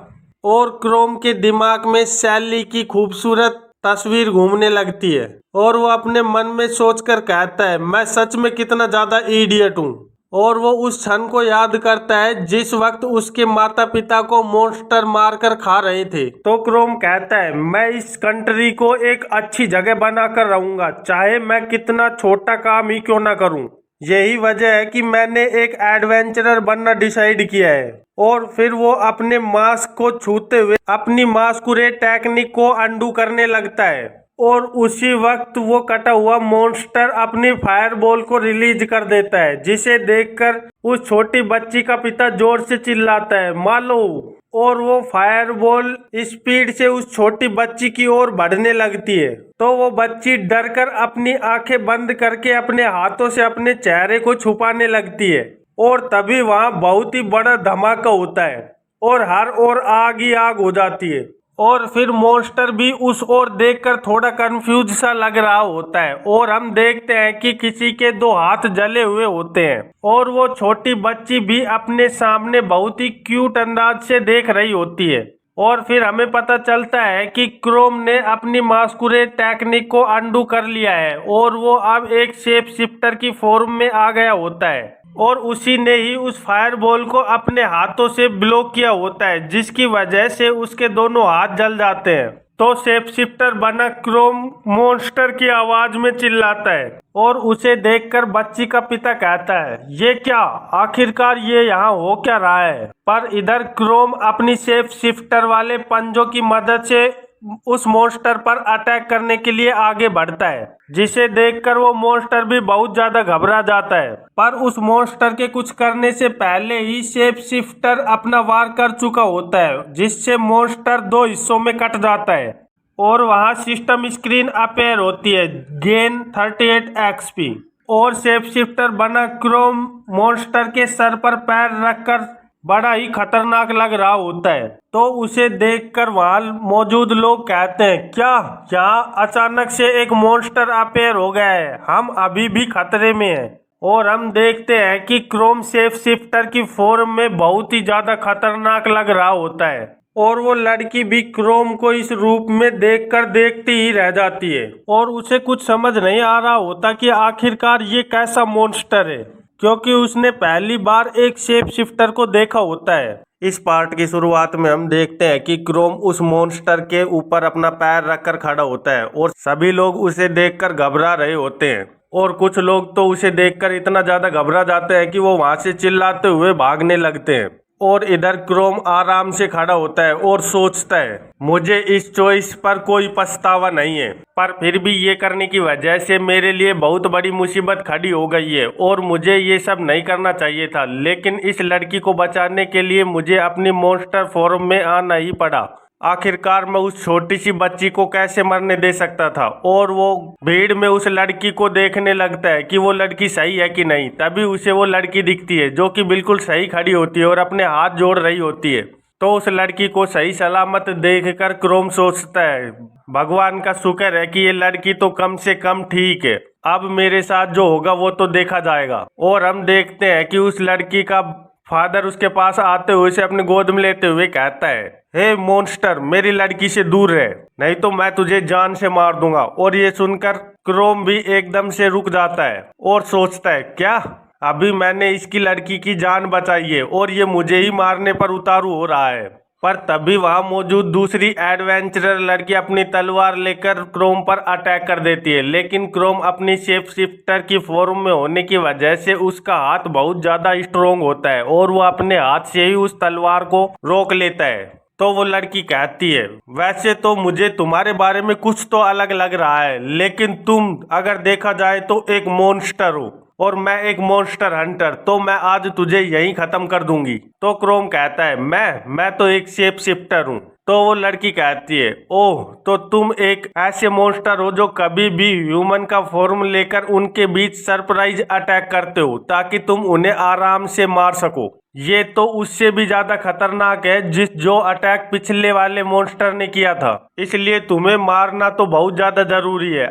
और क्रोम के दिमाग में सैली की खूबसूरत तस्वीर घूमने लगती है और वो अपने मन में सोचकर कहता है मैं सच में कितना ज्यादा इडियट हूँ और वो उस क्षण को याद करता है जिस वक्त उसके माता पिता को मॉन्स्टर मारकर खा रहे थे। तो क्रोम कहता है, मैं इस कंट्री को एक अच्छी जगह बनाकर रहूंगा, चाहे मैं कितना छोटा काम ही क्यों ना करूं। यही वजह है कि मैंने एक एडवेंचरर बनना डिसाइड किया है। और फिर वो अपने मास्क को छूते हुए अपनी मास्कुरेड टेक्निक को अंडू करने लगता है और उसी वक्त वो कटा हुआ मॉन्स्टर अपनी फायरबॉल को रिलीज कर देता है, जिसे देखकर उस छोटी बच्ची का पिता जोर से चिल्लाता है, मालो। और वो फायरबॉल स्पीड से उस छोटी बच्ची की ओर बढ़ने लगती है। तो वो बच्ची डरकर अपनी आंखें बंद करके अपने हाथों से अपने चेहरे को छुपाने लगती है। और तभी वहां बहुत ही बड़ा धमाका होता है और हर ओर आग ही आग हो जाती है। और फिर मॉन्स्टर भी उस ओर देखकर थोड़ा कंफ्यूज सा लग रहा होता है और हम देखते हैं कि किसी के 2 हाथ जले हुए होते हैं और वो छोटी बच्ची भी अपने सामने बहुत ही क्यूट अंदाज से देख रही होती है। और फिर हमें पता चलता है कि क्रोम ने अपनी मास्कुरेड टेक्निक को अंडू कर लिया है और वो अब एक शेप शिफ्टर की फॉर्म में आ गया होता है और उसी ने ही उस फायरबॉल को अपने हाथों से ब्लॉक किया होता है, जिसकी वजह से उसके दोनों हाथ जल जाते हैं। तो शेप शिफ्टर बना क्रोम मॉन्स्टर की आवाज में चिल्लाता है और उसे देखकर बच्ची का पिता कहता है, ये क्या, आखिरकार ये यहाँ हो क्या रहा है। पर इधर क्रोम अपनी शेप शिफ्टर वाले पंजों की मदद से उस मॉन्स्टर पर अटैक करने के लिए आगे बढ़ता है, जिसे देखकर वो मॉन्स्टर भी बहुत ज्यादा घबरा जाता है। पर उस मॉन्स्टर के कुछ करने से पहले ही शेप शिफ्टर अपना वार कर चुका होता है, जिससे मॉन्स्टर 2 हिस्सों में कट जाता है और वहां सिस्टम स्क्रीन अपेयर होती है, गेन 38 XP। और शेप शिफ्टर बना क्रोम मॉन्स्टर के सर पर पैर रखकर बड़ा ही खतरनाक लग रहा होता है। तो उसे देखकर वहां मौजूद लोग कहते हैं, क्या यहाँ अचानक से एक मॉन्स्टर अपेयर हो गया है, हम अभी भी खतरे में हैं। और हम देखते हैं कि क्रोम शेप शिफ्टर की फॉर्म में बहुत ही ज्यादा खतरनाक लग रहा होता है और वो लड़की भी क्रोम को इस रूप में देखकर देखती ही रह जाती है और उसे कुछ समझ नहीं आ रहा होता कि आखिरकार ये कैसा मॉन्स्टर है, क्योंकि उसने पहली बार एक शेप शिफ्टर को देखा होता है। इस पार्ट की शुरुआत में हम देखते हैं कि क्रोम उस मॉन्स्टर के ऊपर अपना पैर रखकर खड़ा होता है और सभी लोग उसे देखकर घबरा रहे होते हैं और कुछ लोग तो उसे देखकर इतना ज्यादा घबरा जाते हैं कि वो वहां से चिल्लाते हुए भागने लगते हैं। और इधर क्रोम आराम से खड़ा होता है और सोचता है, मुझे इस चॉइस पर कोई पछतावा नहीं है, पर फिर भी ये करने की वजह से मेरे लिए बहुत बड़ी मुसीबत खड़ी हो गई है और मुझे ये सब नहीं करना चाहिए था, लेकिन इस लड़की को बचाने के लिए मुझे अपनी मॉन्स्टर फॉर्म में आना ही पड़ा। आखिरकार मैं उस छोटी सी बच्ची को कैसे मरने दे सकता था। और वो भीड़ में उस लड़की को देखने लगता है कि वो लड़की सही है कि नहीं। तभी उसे वो लड़की दिखती है जो कि बिल्कुल सही खड़ी होती है और अपने हाथ जोड़ रही होती है। तो उस लड़की को सही सलामत देखकर क्रोम सोचता है, भगवान का शुक्र है कि ये लड़की तो कम से कम ठीक है, अब मेरे साथ जो होगा वो तो देखा जाएगा। और हम देखते हैं कि उस लड़की का फादर उसके पास आते हुए उसे अपने गोद में लेते हुए कहता है, हे मॉन्स्टर, मेरी लड़की से दूर रह, नहीं तो मैं तुझे जान से मार दूंगा। और ये सुनकर क्रोम भी एकदम से रुक जाता है और सोचता है, क्या अभी मैंने इसकी लड़की की जान बचाई है और ये मुझे ही मारने पर उतारू हो रहा है। पर तभी वहां मौजूद दूसरी एडवेंचरर लड़की अपनी तलवार लेकर क्रोम पर अटैक कर देती है, लेकिन क्रोम अपनी शेप शिफ्टर की फॉर्म में होने की वजह से उसका हाथ बहुत ज्यादा स्ट्रोंग होता है और वो अपने हाथ से ही उस तलवार को रोक लेता है। तो वो लड़की कहती है, वैसे तो मुझे तुम्हारे बारे में कुछ तो अलग लग रहा है, लेकिन तुम अगर देखा जाए तो एक मॉन्स्टर हो और मैं एक मॉन्स्टर हंटर, तो मैं आज तुझे यहीं खत्म कर दूंगी। तो क्रोम कहता है, मैं तो एक शेप शिफ्टर हूँ। तो वो लड़की कहती है, ओह, तो तुम एक ऐसे मॉन्स्टर हो जो कभी भी ह्यूमन का फॉर्म लेकर उनके बीच सरप्राइज अटैक करते हो ताकि तुम उन्हें आराम से मार सको। ये तो उससे भी ज्यादा खतरनाक है जो अटैक पिछले वाले मॉन्स्टर ने किया था, इसलिए तुम्हें मारना तो बहुत ज्यादा जरूरी है।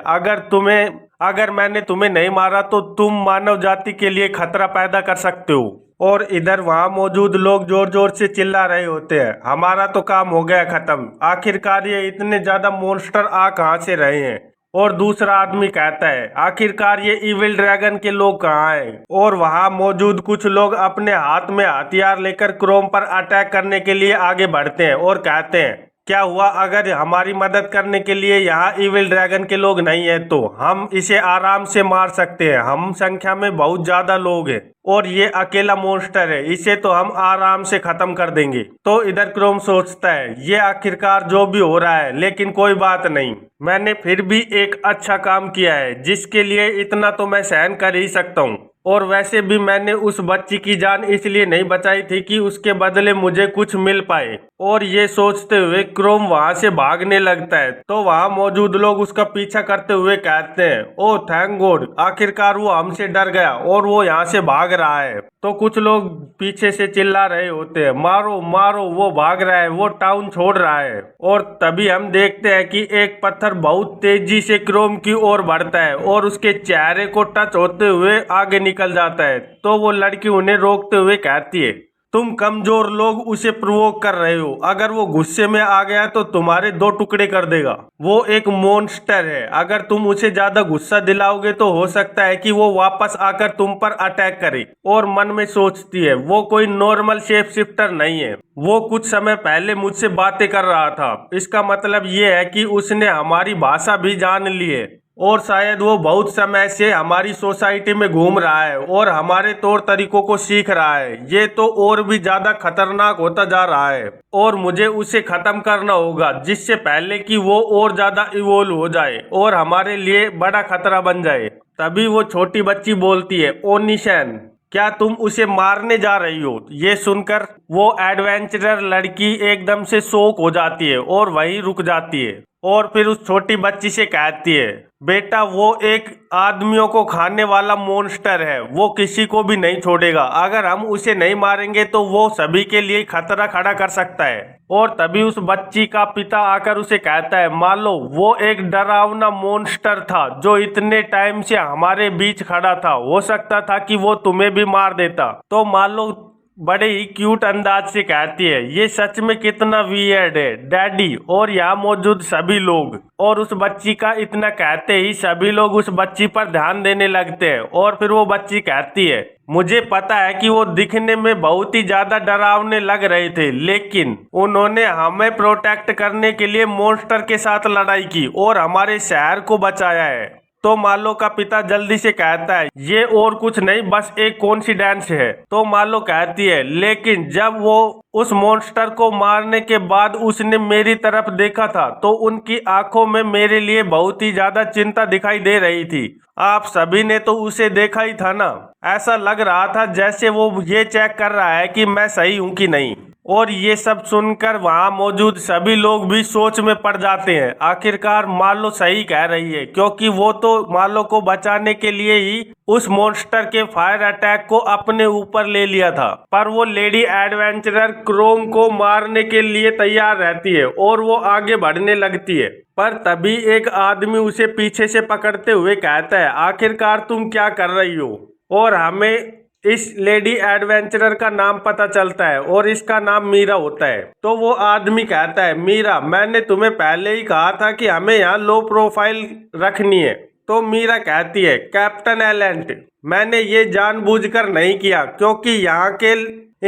अगर मैंने तुम्हें नहीं मारा तो तुम मानव जाति के लिए खतरा पैदा कर सकते हो। और इधर वहां मौजूद लोग जोर जोर से चिल्ला रहे होते हैं, हमारा तो काम हो गया खत्म, आखिरकार ये इतने ज्यादा मॉन्स्टर आ कहां से रहे हैं। और दूसरा आदमी कहता है आखिरकार ये इविल ड्रैगन के लोग कहाँ हैं। और वहाँ मौजूद कुछ लोग अपने हाथ में हथियार लेकर क्रोम पर अटैक करने के लिए आगे बढ़ते हैं और कहते हैं क्या हुआ अगर हमारी मदद करने के लिए यहाँ इविल ड्रैगन के लोग नहीं है तो हम इसे आराम से मार सकते हैं। हम संख्या में बहुत ज्यादा लोग हैं और ये अकेला मॉन्स्टर है, इसे तो हम आराम से खत्म कर देंगे। तो इधर क्रोम सोचता है ये आखिरकार जो भी हो रहा है, लेकिन कोई बात नहीं, मैंने फिर भी एक अच्छा काम किया है जिसके लिए इतना तो मैं सहन कर ही सकता हूँ। और वैसे भी मैंने उस बच्ची की जान इसलिए नहीं बचाई थी कि उसके बदले मुझे कुछ मिल पाए। और ये सोचते हुए क्रोम वहां से भागने लगता है तो वहां मौजूद लोग उसका पीछा करते हुए कहते हैं ओ थैंक गॉड, आखिरकार वो हमसे डर गया और वो यहाँ से भाग रहा है। तो कुछ लोग पीछे से चिल्ला रहे होते हैं मारो मारो, वो भाग रहा है, वो टाउन छोड़ रहा है। और तभी हम देखते हैं कि एक पत्थर बहुत तेजी से क्रोम की ओर बढ़ता है और उसके चेहरे को टच होते हुए आगे निकल जाता है। तो वो लड़की उन्हें रोकते हुए कहती है तुम कमजोर लोग उसे प्रोवोक कर रहे हो, अगर वो गुस्से में आ गया तो तुम्हारे 2 टुकड़े कर देगा। वो एक मॉन्स्टर है, अगर तुम उसे ज्यादा गुस्सा दिलाओगे तो हो सकता है कि वो वापस आकर तुम पर अटैक करे। और मन में सोचती है वो कोई नॉर्मल शेप शिफ्टर नहीं है, वो कुछ समय पहले मुझसे बातें कर रहा था, इसका मतलब ये है कि उसने हमारी भाषा भी जान ली है और शायद वो बहुत समय से हमारी सोसाइटी में घूम रहा है और हमारे तौर तरीकों को सीख रहा है। ये तो और भी ज्यादा खतरनाक होता जा रहा है और मुझे उसे खत्म करना होगा जिससे पहले कि वो और ज्यादा इवोल्व हो जाए और हमारे लिए बड़ा खतरा बन जाए। तभी वो छोटी बच्ची बोलती है ओ निशान, क्या तुम उसे मारने जा रही हो? ये सुनकर वो एडवेंचरर लड़की एकदम से शॉक हो जाती है और वहीं रुक जाती है और फिर उस छोटी बच्ची से कहती है बेटा वो एक आदमियों को खाने वाला मॉन्स्टर है, वो किसी को भी नहीं छोड़ेगा, अगर हम उसे नहीं मारेंगे तो वो सभी के लिए खतरा खड़ा कर सकता है। और तभी उस बच्ची का पिता आकर उसे कहता है मान लो वो एक डरावना मॉन्स्टर था जो इतने टाइम से हमारे बीच खड़ा था, हो सकता था कि वो तुम्हें भी मार देता। तो मान लो बड़े ही क्यूट अंदाज से कहती है ये सच में कितना वियर्ड है डैडी और यहाँ मौजूद सभी लोग। और उस बच्ची का इतना कहते ही सभी लोग उस बच्ची पर ध्यान देने लगते हैं। और फिर वो बच्ची कहती है मुझे पता है कि वो दिखने में बहुत ही ज्यादा डरावने लग रहे थे, लेकिन उन्होंने हमें प्रोटेक्ट करने के लिए मॉन्स्टर के साथ लड़ाई की और हमारे शहर को बचाया है। तो मालो का पिता जल्दी से कहता है ये और कुछ नहीं बस एक कोइंसिडेंस है। तो मालो कहती है लेकिन जब वो उस मॉन्स्टर को मारने के बाद उसने मेरी तरफ देखा था तो उनकी आंखों में मेरे लिए बहुत ही ज्यादा चिंता दिखाई दे रही थी। आप सभी ने तो उसे देखा ही था ना, ऐसा लग रहा था जैसे वो ये चेक कर रहा है कि मैं सही हूँ कि नहीं। और ये सब सुनकर वहाँ मौजूद सभी लोग भी सोच में पड़ जाते हैं, आखिरकार मालो सही कह रही है क्योंकि वो तो मालो को बचाने के लिए ही उस मॉन्स्टर के फायर अटैक को अपने ऊपर ले लिया था। पर वो लेडी एडवेंचरर क्रोम को मारने के लिए तैयार रहती है और वो आगे बढ़ने लगती है। पर तभी एक आदमी उसे पीछे से पकड़ते हुए कहता है आखिरकार तुम क्या कर रही हो? और हमें इस लेडी एडवेंचरर का नाम पता चलता है और इसका नाम मीरा होता है। तो वो आदमी कहता है मीरा, मैंने तुम्हें पहले ही कहा था कि हमें यहाँ लो प्रोफाइल रखनी है। तो मीरा कहती है कैप्टन एलेंट, मैंने ये जानबूझकर नहीं किया क्योंकि यहाँ के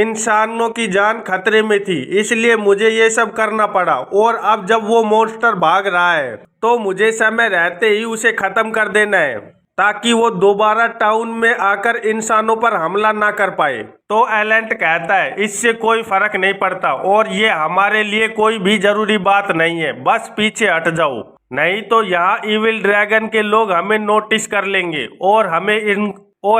इंसानों की जान खतरे में थी, इसलिए मुझे ये सब करना पड़ा। और अब जब वो मॉन्स्टर भाग रहा है तो मुझे समय रहते ही उसे खत्म कर देना है ताकि वो दोबारा टाउन में आकर इंसानों पर हमला ना कर पाए। तो एलेंट कहता है इससे कोई फर्क नहीं पड़ता और ये हमारे लिए कोई भी जरूरी बात नहीं है, बस पीछे हट जाओ, नहीं तो यहाँ इविल ड्रैगन के लोग हमें नोटिस कर लेंगे और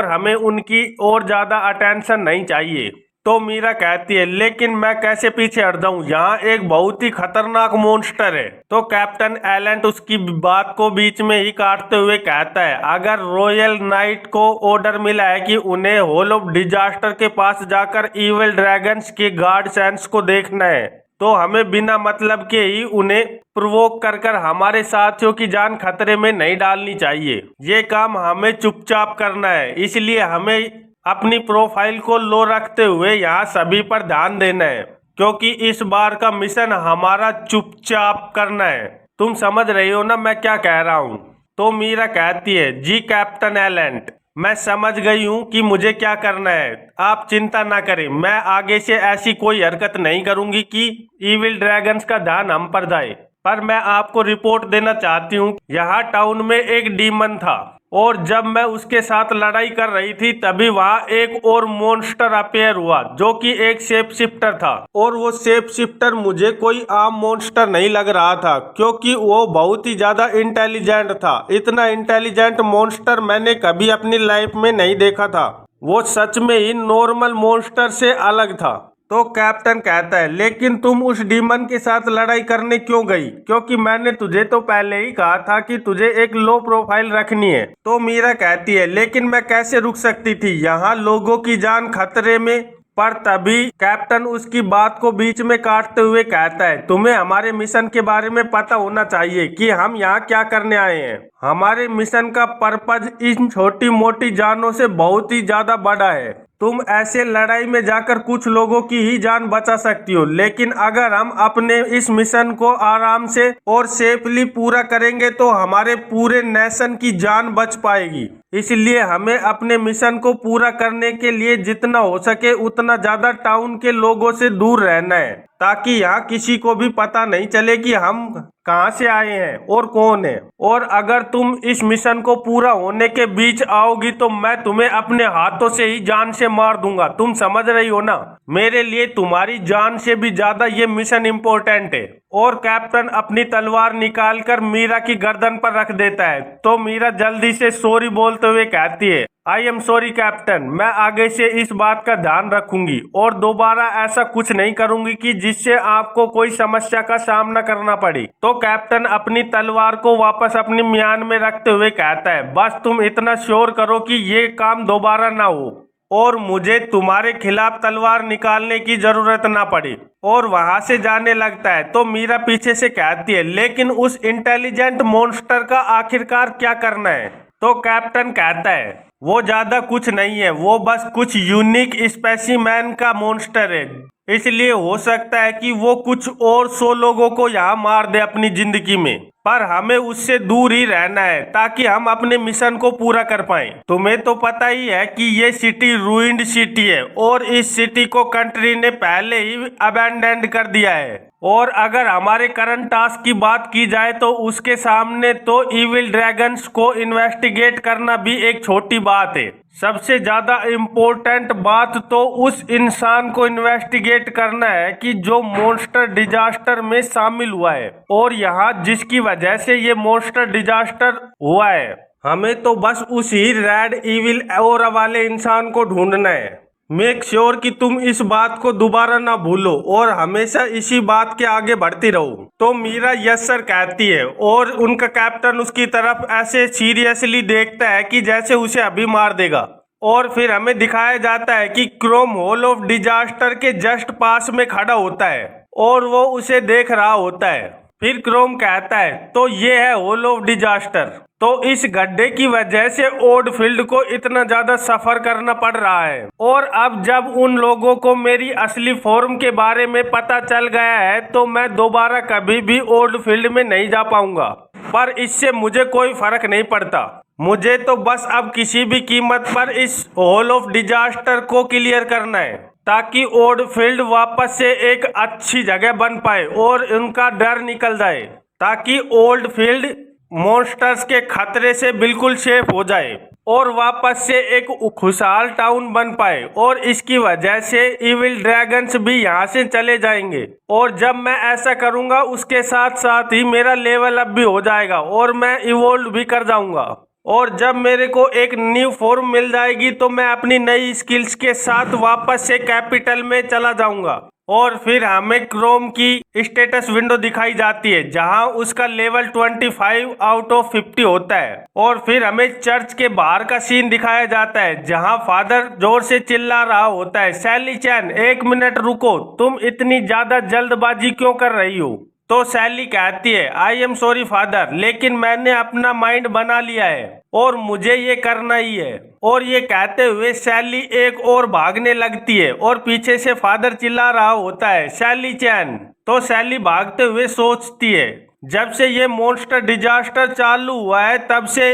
हमें उनकी और ज्यादा अटेंशन नहीं चाहिए। तो मीरा कहती है लेकिन मैं कैसे पीछे हट जाऊं, यहाँ एक बहुत ही खतरनाक मॉन्स्टर है। तो कैप्टन एलेंट उसकी बात को बीच में ही काटते हुए कहता है अगर रॉयल नाइट को ऑर्डर मिला है कि उन्हें होल ऑफ डिजास्टर के पास जाकर इविल ड्रैगन्स के गार्ड सेंस को देखना है तो हमें बिना मतलब के ही उन्हें प्रोवोक कर हमारे साथियों की जान खतरे में नहीं डालनी चाहिए। ये काम हमें चुपचाप करना है, इसलिए हमें अपनी प्रोफाइल को लो रखते हुए यहाँ सभी पर ध्यान देना है क्योंकि इस बार का मिशन हमारा चुपचाप करना है। तुम समझ रही हो ना मैं क्या कह रहा हूँ? तो मीरा कहती है, जी कैप्टन एलेंट, मैं समझ गई हूँ कि मुझे क्या करना है। आप चिंता ना करें, मैं आगे से ऐसी कोई हरकत नहीं करूंगी कि इविल ड्रैगन्स का ध्यान हम पर जाए। पर मैं आपको रिपोर्ट देना चाहती हूँ, यहाँ टाउन में एक डीमन था और जब मैं उसके साथ लड़ाई कर रही थी तभी वहाँ एक और मॉन्स्टर अपेयर हुआ जो कि एक शेप शिफ्टर था। और वो शेप शिफ्टर मुझे कोई आम मॉन्स्टर नहीं लग रहा था क्योंकि वो बहुत ही ज्यादा इंटेलिजेंट था। इतना इंटेलिजेंट मॉन्स्टर मैंने कभी अपनी लाइफ में नहीं देखा था। वो सच में ही नॉर्मल मॉन्स्टर से अलग था। तो कैप्टन कहता है, लेकिन तुम उस डीमन के साथ लड़ाई करने क्यों गई? क्योंकि मैंने तुझे तो पहले ही कहा था कि तुझे एक लो प्रोफाइल रखनी है। तो मीरा कहती है, लेकिन मैं कैसे रुक सकती थी, यहाँ लोगों की जान खतरे में। पर तभी कैप्टन उसकी बात को बीच में काटते हुए कहता है, तुम्हें हमारे मिशन के बारे में पता होना चाहिए कि हम यहाँ क्या करने आए हैं। हमारे मिशन का पर्पज इन छोटी मोटी जानों से बहुत ही ज्यादा बड़ा है। तुम ऐसे लड़ाई में जाकर कुछ लोगों की ही जान बचा सकती हो, लेकिन अगर हम अपने इस मिशन को आराम से और सेफली पूरा करेंगे तो हमारे पूरे नेशन की जान बच पाएगी। इसलिए हमें अपने मिशन को पूरा करने के लिए जितना हो सके उतना ज्यादा टाउन के लोगों से दूर रहना है, ताकि यहाँ किसी को भी पता नहीं चले कि हम कहाँ से आए हैं और कौन है। और अगर तुम इस मिशन को पूरा होने के बीच आओगी तो मैं तुम्हें अपने हाथों से ही जान से मार दूंगा। तुम समझ रही हो ना? मेरे लिए तुम्हारी जान से भी ज्यादा ये मिशन इम्पोर्टेंट है। और कैप्टन अपनी तलवार निकालकर मीरा की गर्दन पर रख देता है। तो मीरा जल्दी से सॉरी बोलते हुए कहती है, आई एम सॉरी कैप्टन, मैं आगे से इस बात का ध्यान रखूंगी और दोबारा ऐसा कुछ नहीं करूंगी कि जिससे आपको कोई समस्या का सामना करना पड़े। तो कैप्टन अपनी तलवार को वापस अपनी म्यान में रखते हुए कहता है, बस तुम इतना श्योर करो कि ये काम दोबारा ना हो और मुझे तुम्हारे खिलाफ तलवार निकालने की जरूरत ना पड़े। और वहां से जाने लगता है। तो मीरा पीछे से कहती है, लेकिन उस इंटेलिजेंट मॉन्स्टर का आखिरकार क्या करना है? तो कैप्टन कहता है, वो ज्यादा कुछ नहीं है, वो बस कुछ यूनिक स्पेसिमेन का मॉन्स्टर है। इसलिए हो सकता है कि वो कुछ और 100 लोगों को यहाँ मार दे अपनी जिंदगी में, पर हमें उससे दूर ही रहना है ताकि हम अपने मिशन को पूरा कर पाएं। तुम्हें तो पता ही है कि ये सिटी रूइंड सिटी है और इस सिटी को कंट्री ने पहले ही अबैंडन कर दिया है। और अगर हमारे करंट टास्क की बात की जाए तो उसके सामने तो इविल ड्रैगन्स को इन्वेस्टिगेट करना भी एक छोटी बात है। सबसे ज्यादा इम्पोर्टेंट बात तो उस इंसान को इन्वेस्टिगेट करना है कि जो मॉन्स्टर डिजास्टर में शामिल हुआ है और यहाँ जिसकी वजह से ये मॉन्स्टर डिजास्टर हुआ है। हमें तो बस उसी रेड इविल ऑरा वाले इंसान को ढूंढना है। मेक श्योर कि तुम इस बात को दोबारा ना भूलो और हमेशा इसी बात के आगे बढ़ती रहो। तो मीरा यस सर कहती है और उनका कैप्टन उसकी तरफ ऐसे सीरियसली देखता है कि जैसे उसे अभी मार देगा। और फिर हमें दिखाया जाता है कि क्रोम हॉल ऑफ डिजास्टर के जस्ट पास में खड़ा होता है और वो उसे देख रहा होता है। फिर क्रोम कहता है, तो ये है हॉल ऑफ डिजास्टर। तो इस गड्ढे की वजह से ओडफील्ड को इतना ज्यादा सफर करना पड़ रहा है। और अब जब उन लोगों को मेरी असली फॉर्म के बारे में पता चल गया है तो मैं दोबारा कभी भी ओडफील्ड में नहीं जा पाऊंगा। पर इससे मुझे कोई फर्क नहीं पड़ता। मुझे तो बस अब किसी भी कीमत पर इस हॉल ऑफ डिजास्टर को क्लियर करना है ताकि ओडफील्ड वापस से एक अच्छी जगह बन पाए और उनका डर निकल जाए, ताकि ओल्डफील्ड मॉन्स्टर्स के खतरे से बिल्कुल सेफ हो जाए और वापस से एक खुशहाल टाउन बन पाए। और इसकी वजह से इविल ड्रैगन्स भी यहाँ से चले जाएंगे। और जब मैं ऐसा करूँगा उसके साथ साथ ही मेरा लेवल अप भी हो जाएगा और मैं इवोल्व भी कर जाऊँगा। और जब मेरे को एक न्यू फॉर्म मिल जाएगी तो मैं अपनी नई स्किल्स के साथ वापस से कैपिटल में चला जाऊंगा। और फिर हमें क्रोम की स्टेटस विंडो दिखाई जाती है जहां उसका लेवल 25 आउट ऑफ 50 होता है। और फिर हमें चर्च के बाहर का सीन दिखाया जाता है जहां फादर जोर से चिल्ला रहा होता है, सैली चैन 1 मिनट रुको, तुम इतनी ज्यादा जल्दबाजी क्यों कर रही हो? तो सैली कहती है, आई एम सॉरी फादर, लेकिन मैंने अपना माइंड बना लिया है और मुझे ये करना ही है। और ये कहते हुए सैली एक और भागने लगती है और पीछे से फादर चिल्ला रहा होता है, सैली चैन। तो सैली भागते हुए सोचती है, जब से ये मॉन्स्टर डिजास्टर चालू हुआ है तब से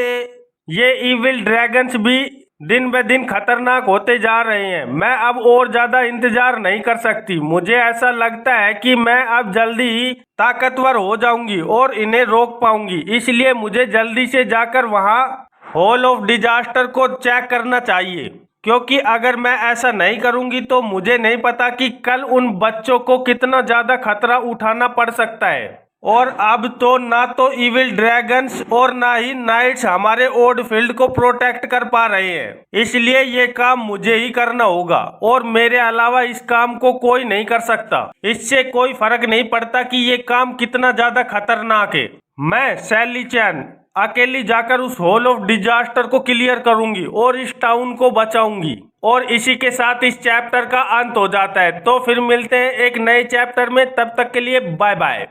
ये इविल ड्रैगन्स भी दिन ब दिन खतरनाक होते जा रहे हैं। मैं अब और ज्यादा इंतजार नहीं कर सकती। मुझे ऐसा लगता है कि मैं अब जल्दी ही ताकतवर हो जाऊंगी और इन्हें रोक पाऊंगी। इसलिए मुझे जल्दी से जाकर वहां हॉल ऑफ डिजास्टर को चेक करना चाहिए, क्योंकि अगर मैं ऐसा नहीं करूंगी तो मुझे नहीं पता कि कल उन बच्चों को कितना ज्यादा खतरा उठाना पड़ सकता है। और अब तो ना तो इविल ड्रैगन्स और ना ही नाइट्स हमारे ओडफील्ड को प्रोटेक्ट कर पा रहे हैं। इसलिए ये काम मुझे ही करना होगा और मेरे अलावा इस काम को कोई नहीं कर सकता। इससे कोई फर्क नहीं पड़ता कि ये काम कितना ज्यादा खतरनाक है। मैं सैली चैन अकेली जाकर उस हॉल ऑफ डिजास्टर को क्लियर करूंगी और इस टाउन को बचाऊंगी। और इसी के साथ इस चैप्टर का अंत हो जाता है। तो फिर मिलते हैं एक नए चैप्टर में, तब तक के लिए बाय बाय।